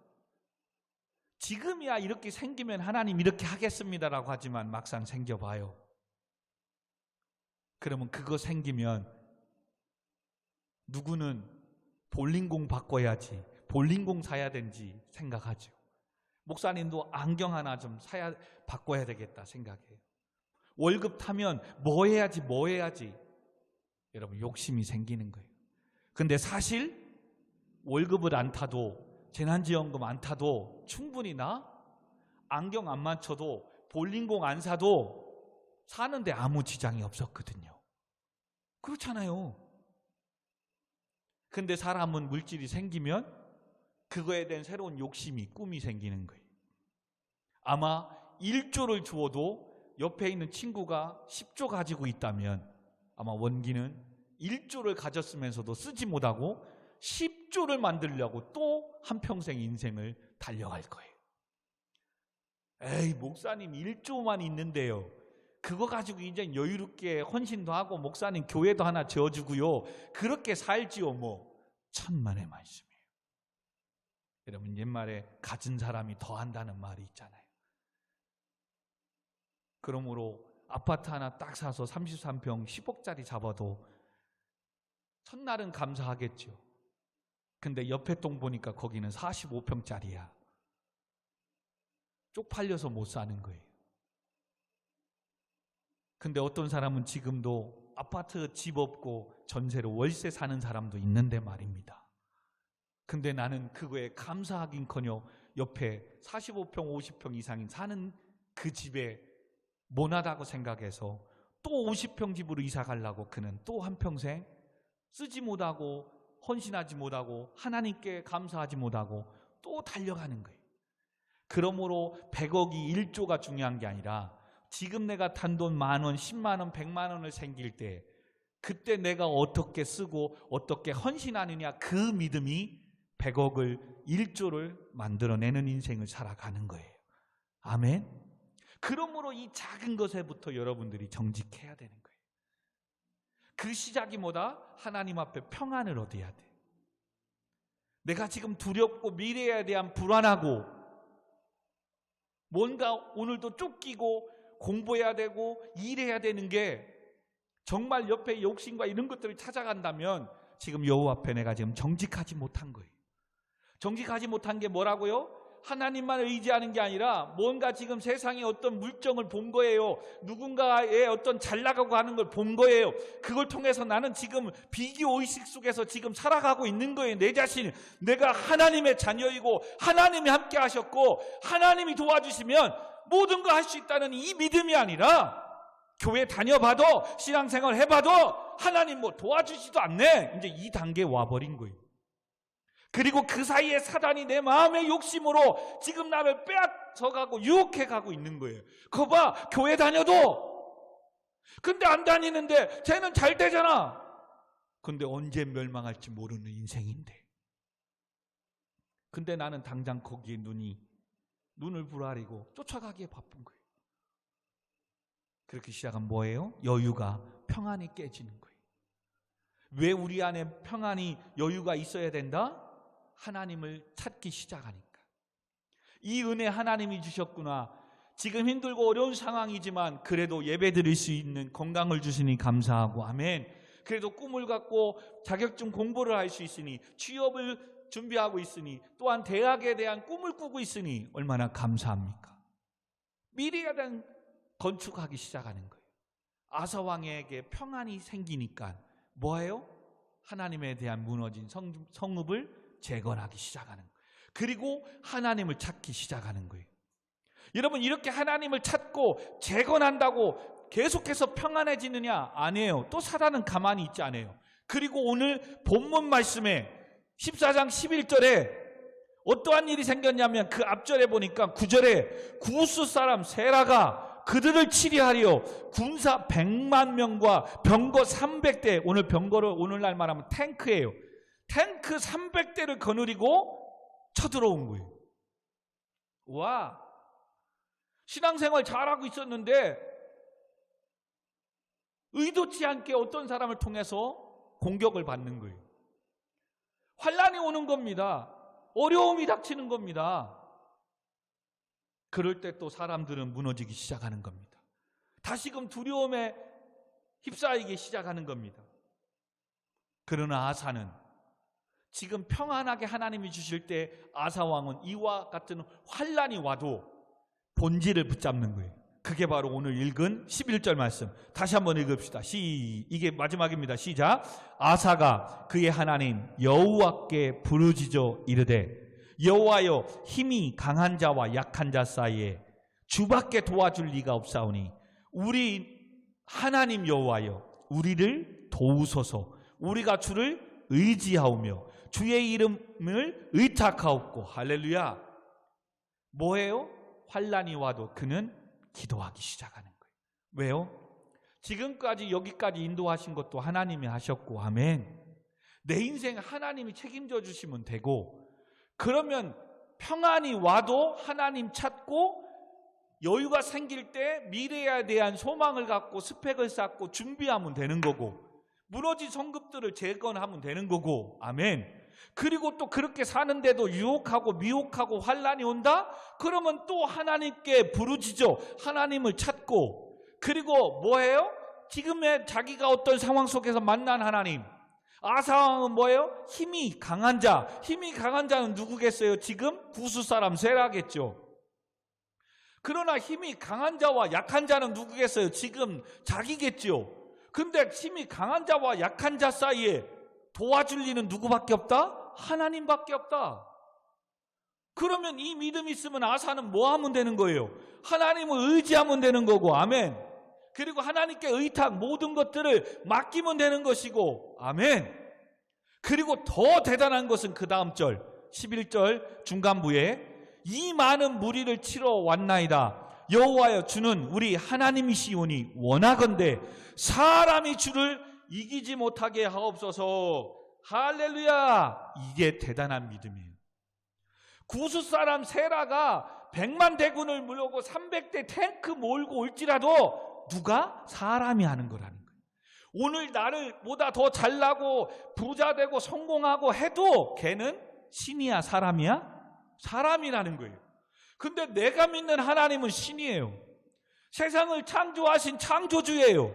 지금이야 이렇게 생기면 하나님 이렇게 하겠습니다라고 하지만 막상 생겨봐요. 그러면 그거 생기면 누구는 볼링공 바꿔야지, 볼링공 사야 되는지 생각하죠. 목사님도 안경 하나 좀 바꿔야 되겠다 생각해요. 월급 타면 뭐 해야지 여러분 욕심이 생기는 거예요. 근데 사실 월급을 안 타도, 재난지원금 안 타도 충분히 안경 안 맞춰도, 볼링공 안 사도 사는데 아무 지장이 없었거든요. 그렇잖아요. 근데 사람은 물질이 생기면 그거에 대한 새로운 욕심이, 꿈이 생기는 거예요. 아마 1조를 주어도 옆에 있는 친구가 10조 가지고 있다면 아마 원기는 1조를 가졌으면서도 쓰지 못하고 10조를 만들려고 또 한평생 인생을 달려갈 거예요. 에이, 목사님 1조만 있는데요, 그거 가지고 이제 여유롭게 헌신도 하고 목사님 교회도 하나 지어주고요, 그렇게 살지요 뭐. 천만의 말씀이에요. 여러분, 옛말에 가진 사람이 더한다는 말이 있잖아요. 그러므로 아파트 하나 딱 사서 33평 10억짜리 잡아도 첫날은 감사하겠죠. 근데 옆에 동 보니까 거기는 45평짜리야. 쪽팔려서 못 사는 거예요. 근데 어떤 사람은 지금도 아파트 집 없고 전세로 월세 사는 사람도 있는데 말입니다. 근데 나는 그거에 감사하긴커녕 옆에 45평 50평 이상이 사는 그 집에 모나다고 생각해서 또 50평 집으로 이사 가려고 그는 또 한평생 쓰지 못하고 헌신하지 못하고 하나님께 감사하지 못하고 또 달려가는 거예요. 그러므로 100억이 1조가 중요한 게 아니라 지금 내가 단돈 10,000원, 100,000원, 100만 원을 생길 때 그때 내가 어떻게 쓰고 어떻게 헌신하느냐, 그 믿음이 100억을 1조를 만들어내는 인생을 살아가는 거예요. 아멘. 그러므로 이 작은 것에부터 여러분들이 정직해야 되는 거예요. 그 시작이 뭐다? 하나님 앞에 평안을 얻어야 돼. 내가 지금 두렵고 미래에 대한 불안하고 뭔가 오늘도 쫓기고 공부해야 되고 일해야 되는 게 정말 옆에 욕심과 이런 것들을 찾아간다면 지금 여호와 앞에 내가 지금 정직하지 못한 거예요. 정직하지 못한 게 뭐라고요? 하나님만 의지하는 게 아니라 뭔가 지금 세상에 어떤 물정을 본 거예요. 누군가의 어떤 잘 나가고 하는 걸 본 거예요. 그걸 통해서 나는 지금 비교의식 속에서 지금 살아가고 있는 거예요. 내 자신, 내가 하나님의 자녀이고 하나님이 함께 하셨고 하나님이 도와주시면 모든 거 할 수 있다는 이 믿음이 아니라 교회 다녀봐도 신앙생활 해봐도 하나님 뭐 도와주지도 않네, 이제 이 단계에 와버린 거예요. 그리고 그 사이에 사단이 내 마음의 욕심으로 지금 나를 빼앗아가고 유혹해가고 있는 거예요. 그거 봐, 교회 다녀도 근데 안 다니는데 쟤는 잘 되잖아. 근데 언제 멸망할지 모르는 인생인데, 근데 나는 당장 거기에 눈을 부라리고 쫓아가기에 바쁜 거예요. 그렇게 시작한 뭐예요? 여유가, 평안이 깨지는 거예요. 왜 우리 안에 평안이, 여유가 있어야 된다? 하나님을 찾기 시작하니까. 이 은혜 하나님이 주셨구나. 지금 힘들고 어려운 상황이지만 그래도 예배 드릴 수 있는 건강을 주시니 감사하고, 아멘. 그래도 꿈을 갖고 자격증 공부를 할 수 있으니, 취업을 준비하고 있으니, 또한 대학에 대한 꿈을 꾸고 있으니 얼마나 감사합니까? 미래에 대한 건축하기 시작하는 거예요. 아사 왕에게 평안이 생기니까 뭐예요? 하나님에 대한 무너진 성읍을 재건하기 시작하는 거예요. 그리고 하나님을 찾기 시작하는 거예요. 여러분, 이렇게 하나님을 찾고 재건한다고 계속해서 평안해지느냐? 아니에요. 또 사단은 가만히 있지 않아요. 그리고 오늘 본문 말씀에 14장 11절에 어떠한 일이 생겼냐면, 그 앞절에 보니까 9절에 구스 사람 세라가 그들을 치리하려 군사 100만 명과 병거 300대, 오늘 병거를 오늘날 말하면 탱크예요. 탱크 300대를 거느리고 쳐들어온 거예요. 와, 신앙생활 잘하고 있었는데 의도치 않게 어떤 사람을 통해서 공격을 받는 거예요. 환난이 오는 겁니다. 어려움이 닥치는 겁니다. 그럴 때 또 사람들은 무너지기 시작하는 겁니다. 다시금 두려움에 휩싸이기 시작하는 겁니다. 그러나 아사는 지금 평안하게 하나님이 주실 때 아사 왕은 이와 같은 환난이 와도 본질을 붙잡는 거예요. 그게 바로 오늘 읽은 11절 말씀. 다시 한번 읽읍시다. 이게 마지막입니다. 시작. 아사가 그의 하나님 여호와께 부르짖어 이르되, 여호와여, 힘이 강한 자와 약한 자 사이에 주밖에 도와줄 리가 없사오니 우리 하나님 여호와여, 우리를 도우소서. 우리가 주를 의지하오며 주의 이름을 의탁하옵고. 할렐루야. 뭐예요? 환난이 와도 그는 기도하기 시작하는 거예요. 왜요? 지금까지 여기까지 인도하신 것도 하나님이 하셨고, 아멘. 내 인생 하나님이 책임져 주시면 되고, 그러면 평안이 와도 하나님 찾고 여유가 생길 때 미래에 대한 소망을 갖고 스펙을 쌓고 준비하면 되는 거고, 무너진 성급들을 재건하면 되는 거고, 아멘. 그리고 또 그렇게 사는데도 유혹하고 미혹하고 환난이 온다? 그러면 또 하나님께 부르짖어 하나님을 찾고, 그리고 뭐예요? 지금의 자기가 어떤 상황 속에서 만난 하나님. 아사왕은 뭐예요? 힘이 강한 자. 힘이 강한 자는 누구겠어요? 지금 구스 사람 세라겠죠. 그러나 힘이 강한 자와 약한 자는 누구겠어요? 지금 자기겠죠. 근데 힘이 강한 자와 약한 자 사이에 도와줄 리는 누구밖에 없다? 하나님밖에 없다. 그러면 이 믿음이 있으면 아사는 뭐 하면 되는 거예요? 하나님을 의지하면 되는 거고, 아멘. 그리고 하나님께 의탁 모든 것들을 맡기면 되는 것이고, 아멘. 그리고 더 대단한 것은 그 다음 절 11절 중간부에 이 많은 무리를 치러 왔나이다. 여호와여 주는 우리 하나님이시오니 원하건대 사람이 주를 이기지 못하게 하옵소서. 할렐루야. 이게 대단한 믿음이에요. 구스 사람 세라가 100만 대군을 물려고 300대 탱크 몰고 올지라도 누가? 사람이 하는 거라는 거예요. 오늘 나를 보다 더 잘나고 부자 되고 성공하고 해도 걔는 신이야 사람이야? 사람이라는 거예요. 근데 내가 믿는 하나님은 신이에요. 세상을 창조하신 창조주예요.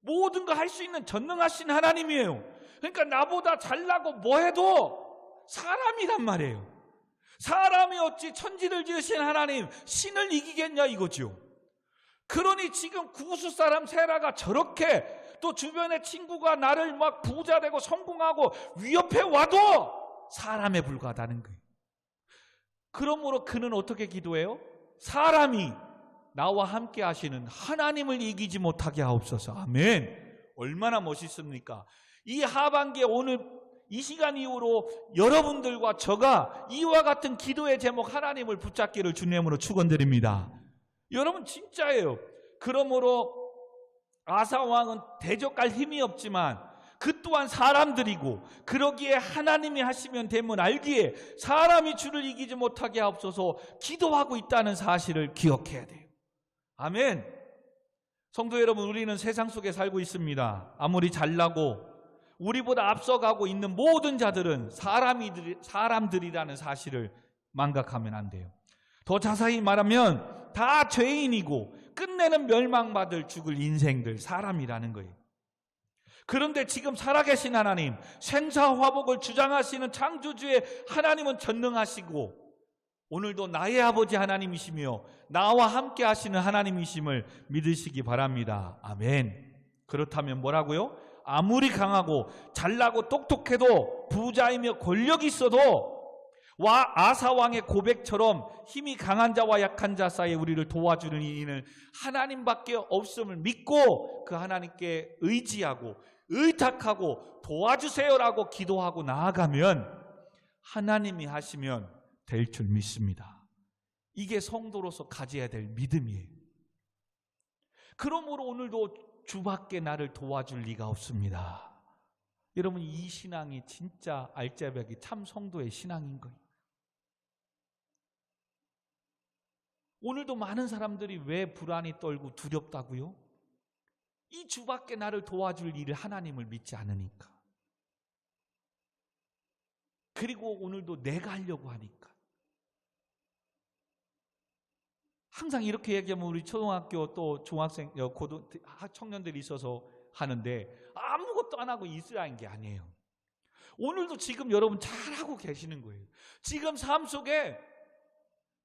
모든 거 할 수 있는 전능하신 하나님이에요. 그러니까 나보다 잘나고 뭐 해도 사람이란 말이에요. 사람이 어찌 천지를 지으신 하나님 신을 이기겠냐 이거죠. 그러니 지금 구스 사람 세라가 저렇게 또 주변의 친구가 나를 막 부자 되고 성공하고 위협해 와도 사람에 불과하다는 거예요. 그러므로 그는 어떻게 기도해요? 사람이 나와 함께 하시는 하나님을 이기지 못하게 하옵소서. 아멘. 얼마나 멋있습니까? 이 하반기에 오늘 이 시간 이후로 여러분들과 저가 이와 같은 기도의 제목 하나님을 붙잡기를 주님으로 축원드립니다. 여러분 진짜예요. 그러므로 아사 왕은 대적할 힘이 없지만 그 또한 사람들이고, 그러기에 하나님이 하시면 되면 알기에 사람이 주를 이기지 못하게 하옵소서 기도하고 있다는 사실을 기억해야 돼요. 아멘. 성도 여러분, 우리는 세상 속에 살고 있습니다. 아무리 잘나고 우리보다 앞서가고 있는 모든 자들은 사람들이라는 사실을 망각하면 안 돼요. 더 자세히 말하면 다 죄인이고 끝내는 멸망받을 죽을 인생들, 사람이라는 거예요. 그런데 지금 살아계신 하나님, 생사화복을 주장하시는 창조주의 하나님은 전능하시고 오늘도 나의 아버지 하나님이시며 나와 함께 하시는 하나님이심을 믿으시기 바랍니다. 아멘. 그렇다면 뭐라고요? 아무리 강하고 잘나고 똑똑해도 부자이며 권력이 있어도 아사왕의 고백처럼 힘이 강한 자와 약한 자 사이에 우리를 도와주는 이는 하나님밖에 없음을 믿고 그 하나님께 의지하고 의탁하고 도와주세요라고 기도하고 나아가면 하나님이 하시면 될 줄 믿습니다. 이게 성도로서 가져야 될 믿음이에요. 그러므로 오늘도 주밖에 나를 도와줄 리가 없습니다. 여러분, 이 신앙이 진짜 알짜배기 참 성도의 신앙인 거예요. 오늘도 많은 사람들이 왜 불안이 떨고 두렵다고요? 이 주밖에 나를 도와줄 일을 하나님을 믿지 않으니까. 그리고 오늘도 내가 하려고 하니까. 항상 이렇게 얘기하면 우리 초등학교 또 중학생, 청년들이 있어서 하는데 아무것도 안 하고 있으라는 게 아니에요. 오늘도 지금 여러분 잘하고 계시는 거예요. 지금 삶 속에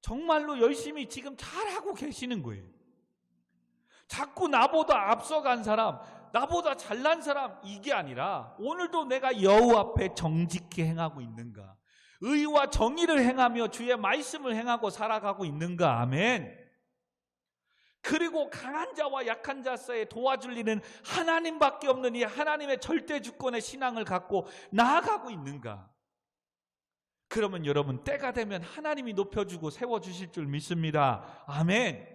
정말로 열심히 지금 잘하고 계시는 거예요. 자꾸 나보다 앞서간 사람, 나보다 잘난 사람 이게 아니라 오늘도 내가 여호와 앞에 정직히 행하고 있는가, 의와 정의를 행하며 주의 말씀을 행하고 살아가고 있는가. 아멘. 그리고 강한 자와 약한 자 사이에 도와줄 일은 하나님밖에 없는 이 하나님의 절대 주권의 신앙을 갖고 나아가고 있는가. 그러면 여러분 때가 되면 하나님이 높여주고 세워주실 줄 믿습니다. 아멘.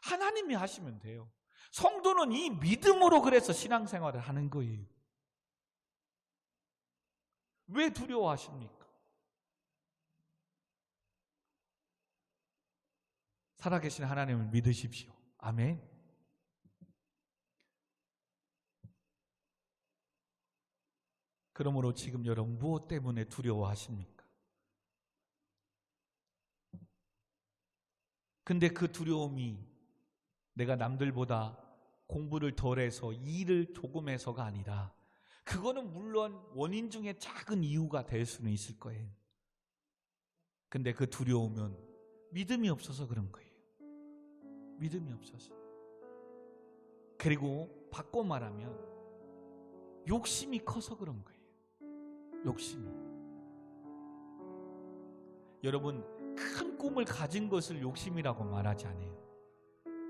하나님이 하시면 돼요. 성도는 이 믿음으로 그래서 신앙생활을 하는 거예요. 왜 두려워하십니까? 살아계신 하나님을 믿으십시오. 아멘. 그러므로 지금 여러분 무엇 때문에 두려워하십니까? 근데 그 두려움이 내가 남들보다 공부를 덜해서 일을 조금 해서가 아니라 그거는 물론 원인 중에 작은 이유가 될 수는 있을 거예요. 근데 그 두려움은 믿음이 없어서 그런 거예요. 믿음이 없어서. 그리고 바꿔 말하면 욕심이 커서 그런 거예요. 욕심이. 여러분, 큰 꿈을 가진 것을 욕심이라고 말하지 않아요.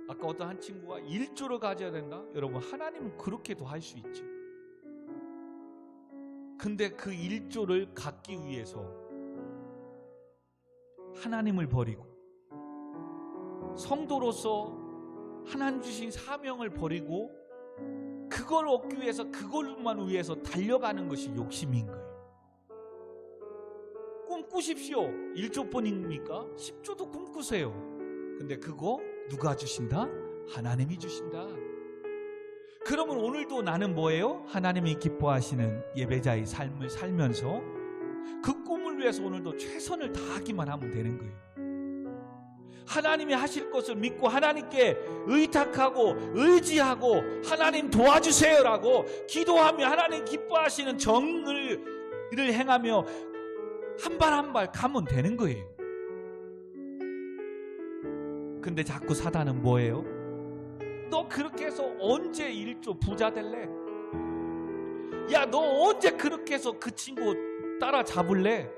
아까 어떤 한 친구가 1조를 가져야 된다? 여러분, 하나님은 그렇게도 할 수 있죠. 근데 그 1조를 갖기 위해서 하나님을 버리고 성도로서 하나님 주신 사명을 버리고 그걸 얻기 위해서 그걸만 위해서 달려가는 것이 욕심인 거예요. 꿈꾸십시오. 1조뿐입니까? 10조도 꿈꾸세요. 근데 그거 누가 주신다? 하나님이 주신다. 그러면 오늘도 나는 뭐예요? 하나님이 기뻐하시는 예배자의 삶을 살면서 그 꿈을 위해서 오늘도 최선을 다하기만 하면 되는 거예요. 하나님이 하실 것을 믿고 하나님께 의탁하고 의지하고 하나님 도와주세요라고 기도하며 하나님 기뻐하시는 정을 행하며 한 발 한 발 가면 되는 거예요. 근데 자꾸 사단은 뭐예요? 너 그렇게 해서 언제 1조 부자 될래? 야, 너 언제 그렇게 해서 그 친구 따라잡을래?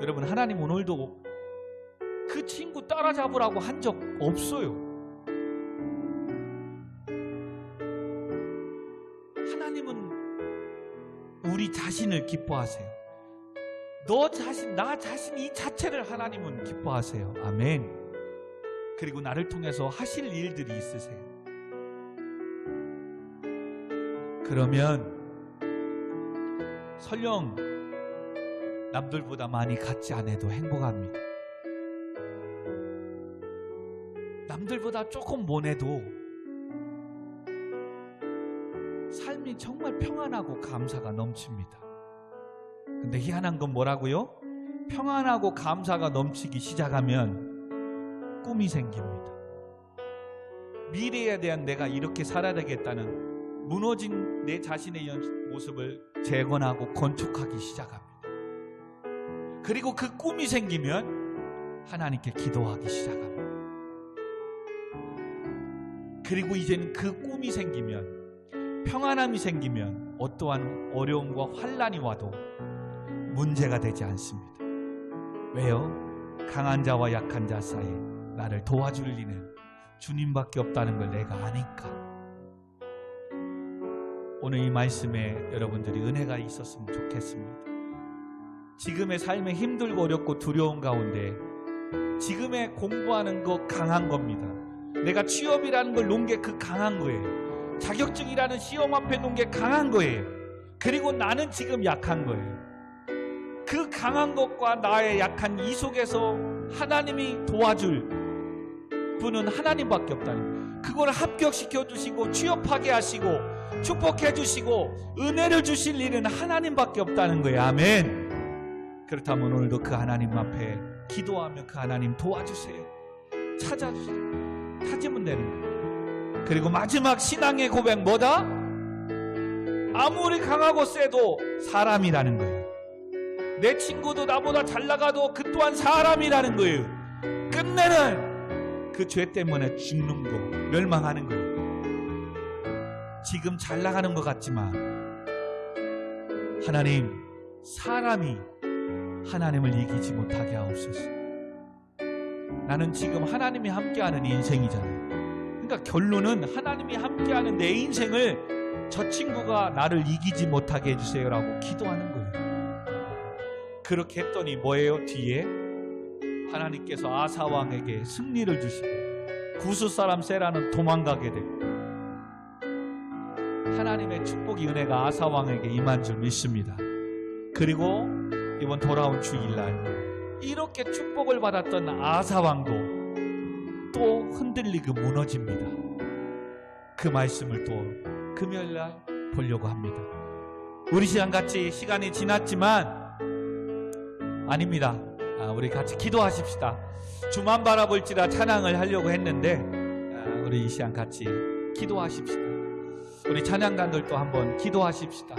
여러분, 하나님 오늘도 그 친구 따라잡으라고 한 적 없어요. 하나님은 우리 자신을 기뻐하세요. 너 자신, 나 자신 이 자체를 하나님은 기뻐하세요. 아멘. 그리고 나를 통해서 하실 일들이 있으세요. 그러면 설령 남들보다 많이 갖지 않아도 행복합니다. 남들보다 조금 못 해도 삶이 정말 평안하고 감사가 넘칩니다. 근데 희한한 건 뭐라고요? 평안하고 감사가 넘치기 시작하면 꿈이 생깁니다. 미래에 대한 내가 이렇게 살아야 되겠다는 무너진 내 자신의 모습을 재건하고 건축하기 시작합니다. 그리고 그 꿈이 생기면 하나님께 기도하기 시작합니다. 그리고 이제는 그 꿈이 생기면, 평안함이 생기면 어떠한 어려움과 환난이 와도 문제가 되지 않습니다. 왜요? 강한 자와 약한 자 사이에 나를 도와줄 리는 주님밖에 없다는 걸 내가 아니까. 오늘 이 말씀에 여러분들이 은혜가 있었으면 좋겠습니다. 지금의 삶에 힘들고 어렵고 두려운 가운데 지금의 공부하는 거 강한 겁니다. 내가 취업이라는 걸 놓은 게 그 강한 거예요. 자격증이라는 시험 앞에 놓은 게 강한 거예요. 그리고 나는 지금 약한 거예요. 그 강한 것과 나의 약한 이 속에서 하나님이 도와줄 분은 하나님밖에 없다는 거예요. 그걸 합격시켜 주시고 취업하게 하시고 축복해 주시고 은혜를 주실 일은 하나님밖에 없다는 거예요. 아멘. 그렇다면 오늘도 그 하나님 앞에 기도하며 그 하나님 도와주세요, 찾아주세요, 찾으면 되는 거예요. 그리고 마지막 신앙의 고백 뭐다? 아무리 강하고 세도 사람이라는 거예요. 내 친구도 나보다 잘 나가도 그 또한 사람이라는 거예요. 끝내는 그 죄 때문에 죽는 거, 멸망하는 거예요. 지금 잘 나가는 것 같지만 하나님, 사람이 하나님을 이기지 못하게 하옵소서. 나는 지금 하나님이 함께하는 인생이잖아요. 그러니까 결론은 하나님이 함께하는 내 인생을 저 친구가 나를 이기지 못하게 해주세요라고 기도하는 거예요. 그렇게 했더니 뭐예요? 뒤에 하나님께서 아사왕에게 승리를 주시고 구스 사람 세라는 도망가게 되고 하나님의 축복이, 은혜가 아사왕에게 임한 줄 믿습니다. 그리고 이번 돌아온 주일날 이렇게 축복을 받았던 아사왕도 또 흔들리고 무너집니다. 그 말씀을 또 금요일날 보려고 합니다. 우리 시간 같이 시간이 지났지만 아닙니다. 우리 같이 기도하십시다. 주만 바라볼지라 찬양을 하려고 했는데 우리 이 시간 같이 기도하십시다. 우리 찬양단들도 한번 기도하십시다.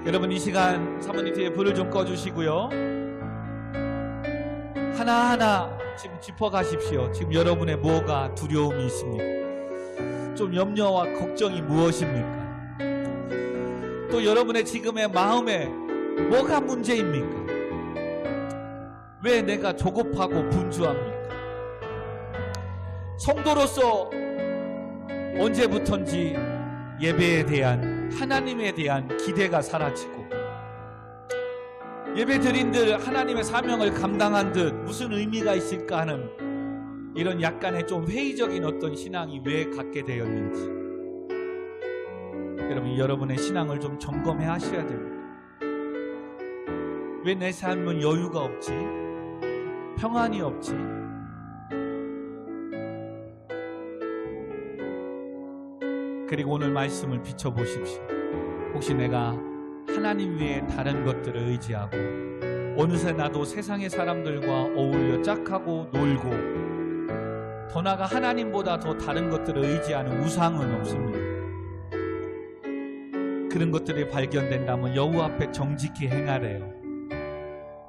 여러분 이 시간 사모님 뒤에 불을 좀 꺼주시고요. 하나하나 지금 짚어가십시오. 지금 여러분의 뭐가 두려움이 있습니까? 좀 염려와 걱정이 무엇입니까? 또 여러분의 지금의 마음에 뭐가 문제입니까? 왜 내가 조급하고 분주합니까? 성도로서 언제부턴지 예배에 대한 하나님에 대한 기대가 사라지고 예배 드린들 하나님의 사명을 감당한 듯 무슨 의미가 있을까 하는 이런 약간의 좀 회의적인 어떤 신앙이 왜 갖게 되었는지 여러분 여러분의 신앙을 좀 점검해 하셔야 됩니다. 왜 내 삶은 여유가 없지? 평안이 없지? 그리고 오늘 말씀을 비춰보십시오. 혹시 내가 하나님 외에 다른 것들을 의지하고 어느새 나도 세상의 사람들과 어울려 짝하고 놀고 더 나아가 하나님보다 더 다른 것들을 의지하는 우상은 없습니다. 그런 것들이 발견된다면 여호 앞에 정직히 행하래요.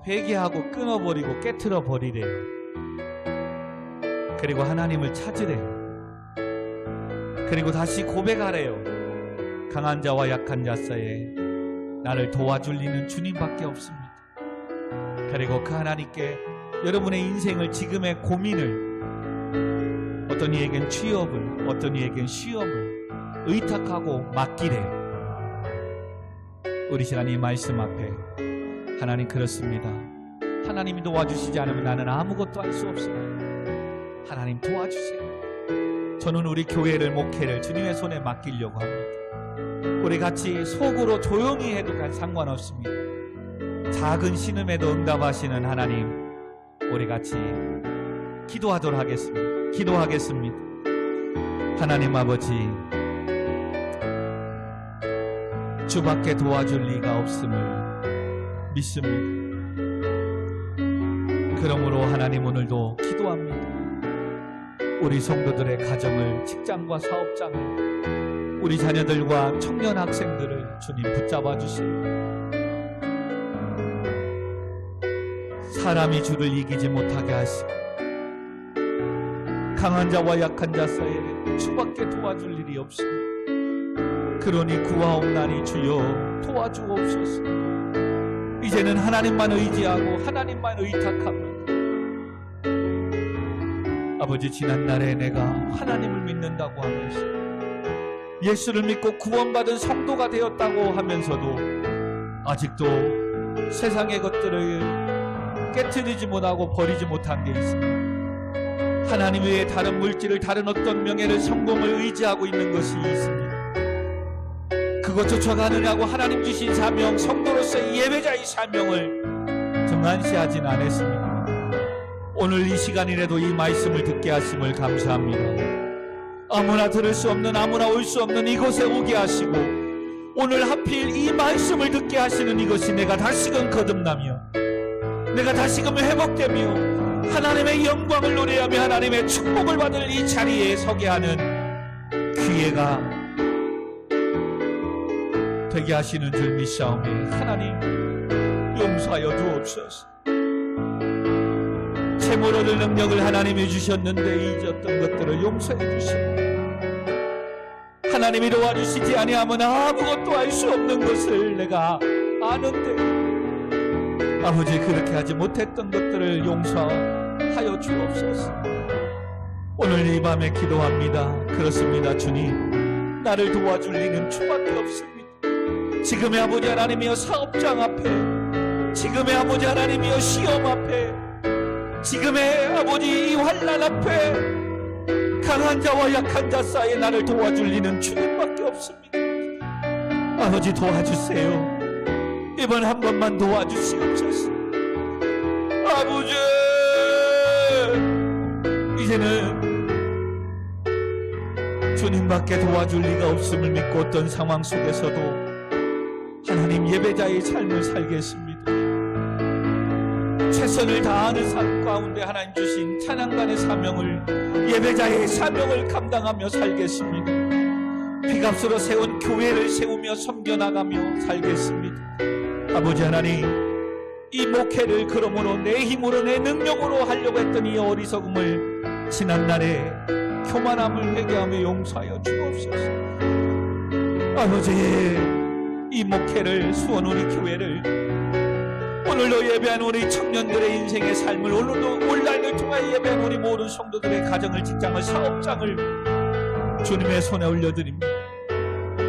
회개하고 끊어버리고 깨트려 버리래요. 그리고 하나님을 찾으래요. 그리고 다시 고백하래요. 강한 자와 약한 자 사이에 나를 도와줄 리는 주님밖에 없습니다. 그리고 그 하나님께 여러분의 인생을 지금의 고민을 어떤 이에겐 취업을 어떤 이에겐 시험을 의탁하고 맡기래요. 우리 시간 이 말씀 앞에 하나님 그렇습니다. 하나님이 도와주시지 않으면 나는 아무것도 할 수 없습니다. 하나님 도와주세요. 저는 우리 교회를 목회를 주님의 손에 맡기려고 합니다. 우리 같이 속으로 조용히 해도 상관없습니다. 작은 신음에도 응답하시는 하나님 우리 같이 기도하도록 하겠습니다. 기도하겠습니다. 하나님 아버지 주밖에 도와줄 리가 없음을 믿습니다. 그러므로 하나님 오늘도 기도합니다. 우리 성도들의 가정을 직장과 사업장을 우리 자녀들과 청년 학생들을 주님 붙잡아 주시고 사람이 주를 이기지 못하게 하시고 강한 자와 약한 자 사이에 주밖에 도와줄 일이 없습니다. 그러니 구하옵나니 주여 도와주옵소서. 이제는 하나님만 의지하고 하나님만 의탁합니다. 아버지 지난날에 내가 하나님을 믿는다고 하면서 예수를 믿고 구원받은 성도가 되었다고 하면서도 아직도 세상의 것들을 깨트리지 못하고 버리지 못한 게 있습니다. 하나님 외에 다른 물질을 다른 어떤 명예를 성공을 의지하고 있는 것이 있습니다. 그것 쫓아가느냐고 하나님 주신 사명 성도로서의 예배자의 사명을 등한시하진 않았습니다. 오늘 이 시간이라도 이 말씀을 듣게 하심을 감사합니다. 아무나 들을 수 없는 아무나 올 수 없는 이곳에 오게 하시고 오늘 하필 이 말씀을 듣게 하시는 이것이 내가 다시금 거듭나며 내가 다시금 회복되며 하나님의 영광을 노래하며 하나님의 축복을 받을 이 자리에 서게 하는 기회가 되게 하시는 줄 믿사오니 하나님 용서하여 주옵소서. 채물 얻을 능력을 하나님이 주셨는데 잊었던 것들을 용서해 주시고 하나님이 도와주시지 아니하면 아무것도 할 수 없는 것을 내가 아는데 아버지 그렇게 하지 못했던 것들을 용서하여 주옵소서. 오늘 이 밤에 기도합니다. 그렇습니다. 주님 나를 도와줄 리는 주밖에 없습니다. 지금의 아버지 하나님이여 사업장 앞에 지금의 아버지 하나님이여 시험 앞에 지금의 아버지 이 환난 앞에 강한 자와 약한 자 사이에 나를 도와줄 리는 주님밖에 없습니다. 아버지 도와주세요. 이번 한 번만 도와주시옵소서. 아버지 이제는 주님밖에 도와줄 리가 없음을 믿고 어떤 상황 속에서도 하나님 예배자의 삶을 살겠습니다. 최선을 다하는 삶 가운데 하나님 주신 찬양단의 사명을, 예배자의 사명을 감당하며 살겠습니다. 피값으로 세운 교회를 세우며 섬겨나가며 살겠습니다. 아버지 하나님, 이 목회를 그러므로 내 힘으로 내 능력으로 하려고 했던 이 어리석음을 지난날에 교만함을 회개하며 용서하여 주옵소서. 아버지, 이 목회를, 수원 우리 교회를, 오늘도 예배한 우리 청년들의 인생의 삶을, 오늘도 온라인을 통하여 예배한 우리 모든 성도들의 가정을, 직장을, 사업장을 주님의 손에 올려드립니다.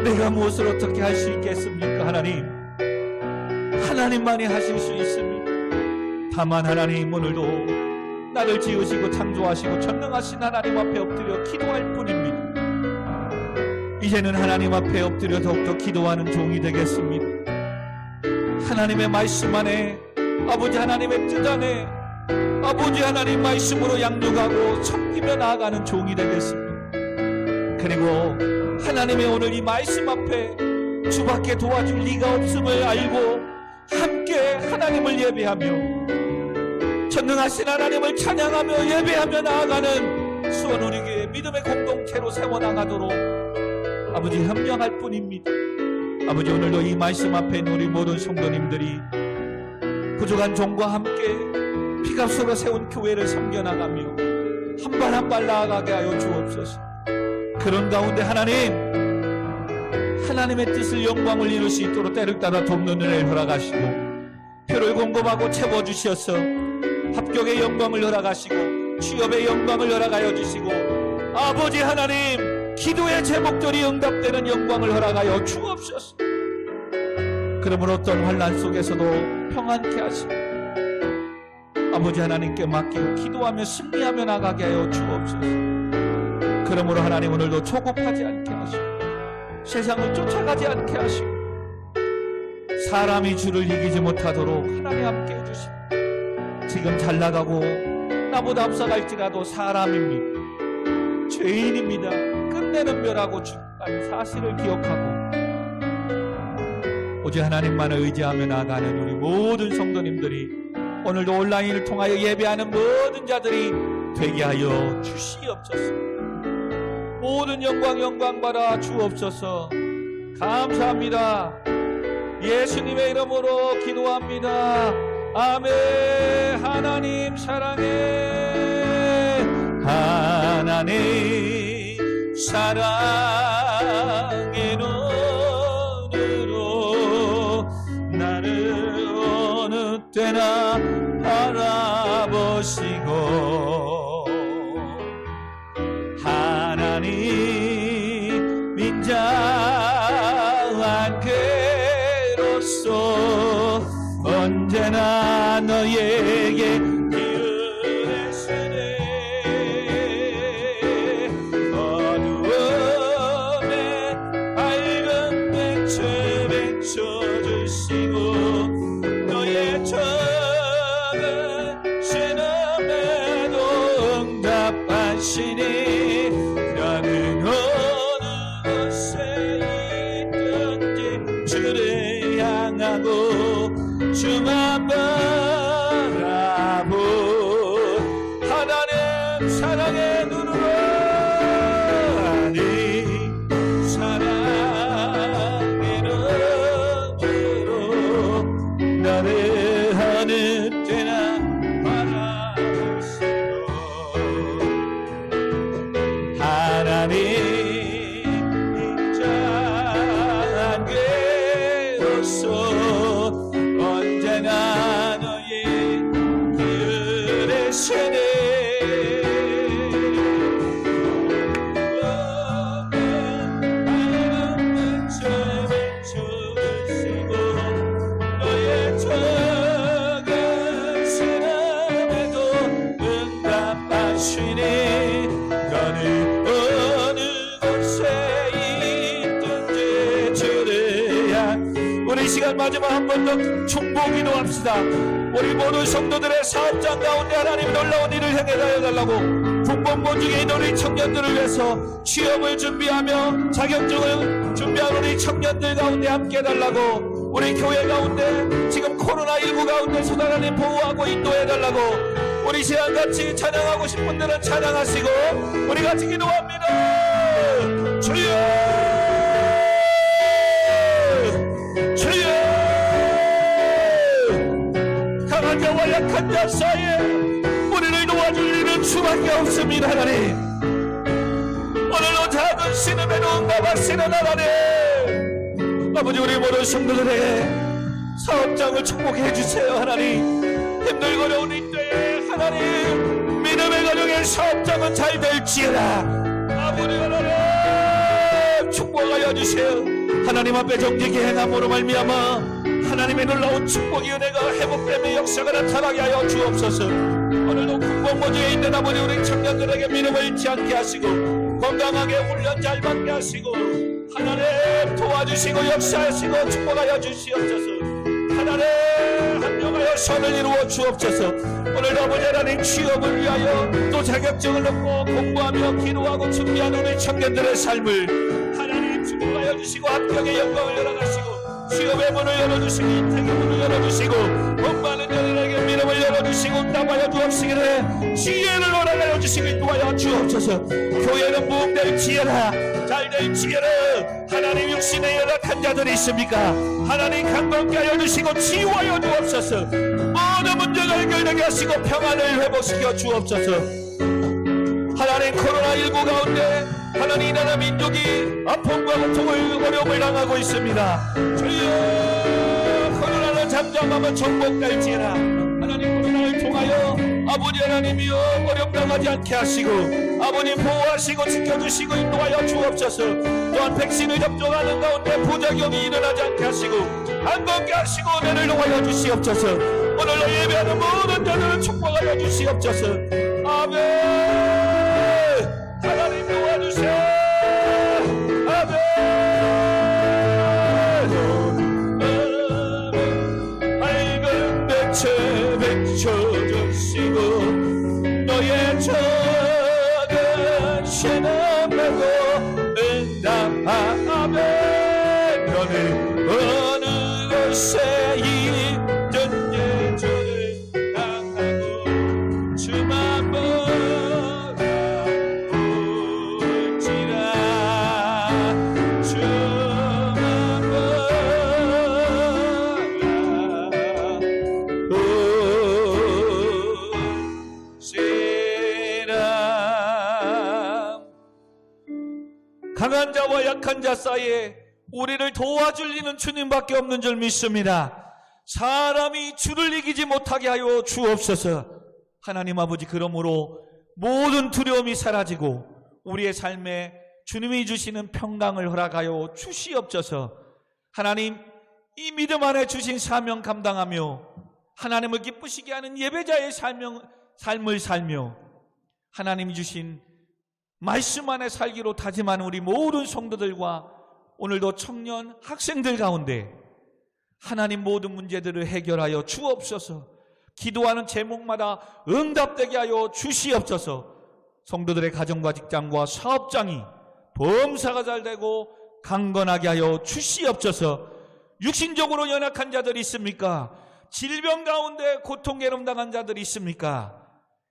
내가 무엇을 어떻게 할 수 있겠습니까? 하나님, 하나님만이 하실 수 있습니다. 다만 하나님, 오늘도 나를 지으시고 창조하시고 전능하신 하나님 앞에 엎드려 기도할 뿐입니다. 이제는 하나님 앞에 엎드려 더욱더 기도하는 종이 되겠습니다. 하나님의 말씀 안에, 아버지 하나님의 뜻 안에, 아버지 하나님 말씀으로 양육하고 섬기며 나아가는 종이 되겠습니다. 그리고 하나님의 오늘 이 말씀 앞에 주밖에 도와줄 리가 없음을 알고 함께 하나님을 예배하며 전능하신 하나님을 찬양하며 예배하며 나아가는 수원 우리 교회 믿음의 공동체로 세워나가도록 아버지 협력할 뿐입니다. 아버지, 오늘도 이 말씀 앞에 있는 우리 모든 성도님들이 부족한 종과 함께 피값으로 세운 교회를 섬겨나가며 한 발 한 발 나아가게 하여 주옵소서. 그런 가운데 하나님의 뜻을, 영광을 이룰 수 있도록 때를 따라 돕는 은혜를 허락하시고 표를 공급하고 채워주셔서 합격의 영광을 허락하시고 취업의 영광을 허락하여 주시고, 아버지 하나님, 기도의 제목들이 응답되는 영광을 허락하여 주옵소서. 그러므로 어떤 환난 속에서도 평안케 하시고 아버지 하나님께 맡기고 기도하며 승리하며 나가게 하여 주옵소서. 그러므로 하나님, 오늘도 조급하지 않게 하시고 세상을 쫓아가지 않게 하시고 사람이 주를 이기지 못하도록 하나님 함께 해주시고, 지금 잘나가고 나보다 앞서갈지라도 사람입니다, 죄인입니다, 끝내는 멸하고 죽다는 사실을 기억하고 오직 하나님만을 의지하며 나아가는 우리 모든 성도님들이, 오늘도 온라인을 통하여 예배하는 모든 자들이 되게 하여 주시옵소서. 모든 영광 받아 주옵소서. 감사합니다. 예수님의 이름으로 기도합니다. 아멘. 하나님 사랑해. 하나님 사랑의 눈으로 나를 어느 때나 바라보시고, 하나님 인자한 괴로서 언제나 너에게 기울으시네. 어두움에 밝은 빛을 비춰주시고 너의 적은 신음에도 응답하시니, 나는 어느 곳에 있든지 주를 향하고 주만 바라보 하나님 사랑의 눈으로, 하나님 사랑의 눈으로 나를 어느 때나 바라보시고, 하나님 인자한 괴로서 언제나 너의 기울으시네. 너의 적은 신음에도 응답하시니, 너는 어느 곳에 있든지 주를 향. 우리 시간 마지막 한 번 더 충복 기도합시다. 우리 모든 성도들의 사업장 가운데 하나님 놀라운 일을 행해 달라고, 국뽕본 중에 있는 우리 청년들을 위해서 취업을 준비하며 자격증을 준비하는 우리 청년들 가운데 함께 해달라고, 우리 교회 가운데 지금 코로나19 가운데서 하나님 보호하고 인도해달라고 우리 시간같이 찬양하고 싶은 분들은 찬양하시고 우리 같이 기도합니다. 주여 주여 강한 자와 약한 자 사이에 우리를 도와줄 일은 수밖에 없습니다. 하나님 오늘도 작은 신음에도 응답하시는 하나님 아버지 우리 모든 성도들에게 사업장을 축복해 주세요. 하나님 힘들고 어려운 이때에 하나님 믿음의 가정의 사업장은 잘 될지어다. 아버지 하나님 축복하여 주세요. 하나님 앞에 정직히 행함으로 말미암아 하나님의 놀라운 축복이 은혜가 회복되며 역사가 나타나게 하여 주옵소서. 오늘도 군복무지에 있는 아버지 우리 청년들에게 믿음을 잃지 않게 하시고 건강하게 훈련 잘 받게 하시고 하나님 도와주시고 역사하시고 축복하여 주시옵소서. 하나님 합력하여 선을 이루어 주옵소서. 오늘도 아버지 하나님 취업을 위하여 또 자격증을 얻고 공부하며 기도하고 준비하는 우리 청년들의 삶을 하나님 축복하여 주시고 합격의 영광을 열어가시고 취업의 문을 열어주시고 인생의 문을 열어주시고 돈 많은 자들에게 믿음을 열어주시고 응답하여 주옵시기를 지혜를 허락하여 주시고 인도하여 주옵소서. 교회는 부흥될 지혜라 잘될 지혜라. 하나님 육신에 연약한 자들이 있습니까? 하나님 강건케 하여 주시고 치유하여 주옵소서. 모든 문제가 해결되게 하시고 평안을 회복시켜 주옵소서. 하나님 코로나19 가운데 하나님 이 나라 민족이 아픔과 고통을 어려움을 당하고 있습니다. 주여 코로나를 잠잠하면 정복될지어다. 하나님 코로나를 통하여 아버지 하나님이여 어려움 당하지 않게 하시고 아버님 보호하시고 지켜주시고 인도하여 주옵소서. 또한 백신을 접종하는 가운데 부작용이 일어나지 않게 하시고 안건케 하시고 은혜를 도와여 주시옵소서. 오늘로 예배하는 모든 자들을 축복하여 주시옵소서. 아멘. 하나님 도와주세요. 아멘. 밝은 빛에 비춰주시고 너의 작은 신음에도 응답하며 너는 어느 곳에 있든지 주를 향하고 주만 강한 자와 약한 자 사이에 우리를 도와줄 이는 주님밖에 없는 줄 믿습니다. 사람이 주를 이기지 못하게 하여 주옵소서. 하나님 아버지 그러므로 모든 두려움이 사라지고 우리의 삶에 주님이 주시는 평강을 허락하여 주시옵소서. 하나님 이 믿음 안에 주신 사명 감당하며 하나님을 기쁘시게 하는 예배자의 삶을 살며 하나님이 주신 말씀 안에 살기로 다짐하는 우리 모든 성도들과 오늘도 청년 학생들 가운데 하나님 모든 문제들을 해결하여 주옵소서. 기도하는 제목마다 응답되게 하여 주시옵소서. 성도들의 가정과 직장과 사업장이 범사가 잘 되고 강건하게 하여 주시옵소서. 육신적으로 연약한 자들이 있습니까? 질병 가운데 고통 괴로움 당한 자들이 있습니까?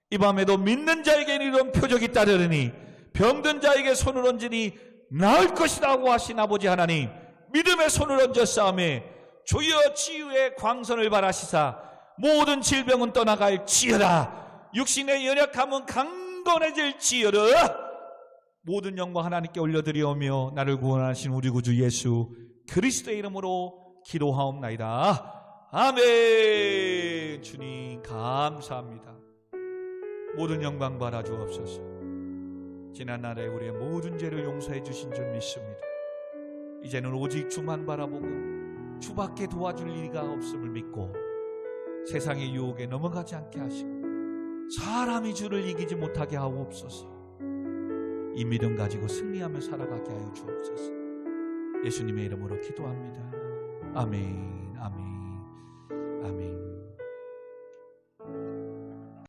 이 밤에도 믿는 자에게 이런 표적이 따르니 병든 자에게 손을 얹으니 나을 것이다 하고 하신 아버지 하나님 믿음의 손을 얹어 싸움에 주여 치유의 광선을 발하시사 모든 질병은 떠나갈지어다. 육신의 연약함은 강건해질지어다. 모든 영광 하나님께 올려드리오며 나를 구원하신 우리 구주 예수 그리스도의 이름으로 기도하옵나이다. 아멘. 주님 감사합니다. 모든 영광 받아 주옵소서. 지난날에 우리의 모든 죄를 용서해 주신 줄 믿습니다. 이제는 오직 주만 바라보고 주밖에 도와줄 리가 없음을 믿고 세상의 유혹에 넘어가지 않게 하시고 사람이 주를 이기지 못하게 하옵소서. 이 믿음 가지고 승리하며 살아가게 하여 주옵소서. 예수님의 이름으로 기도합니다. 아멘. 아멘. 아멘.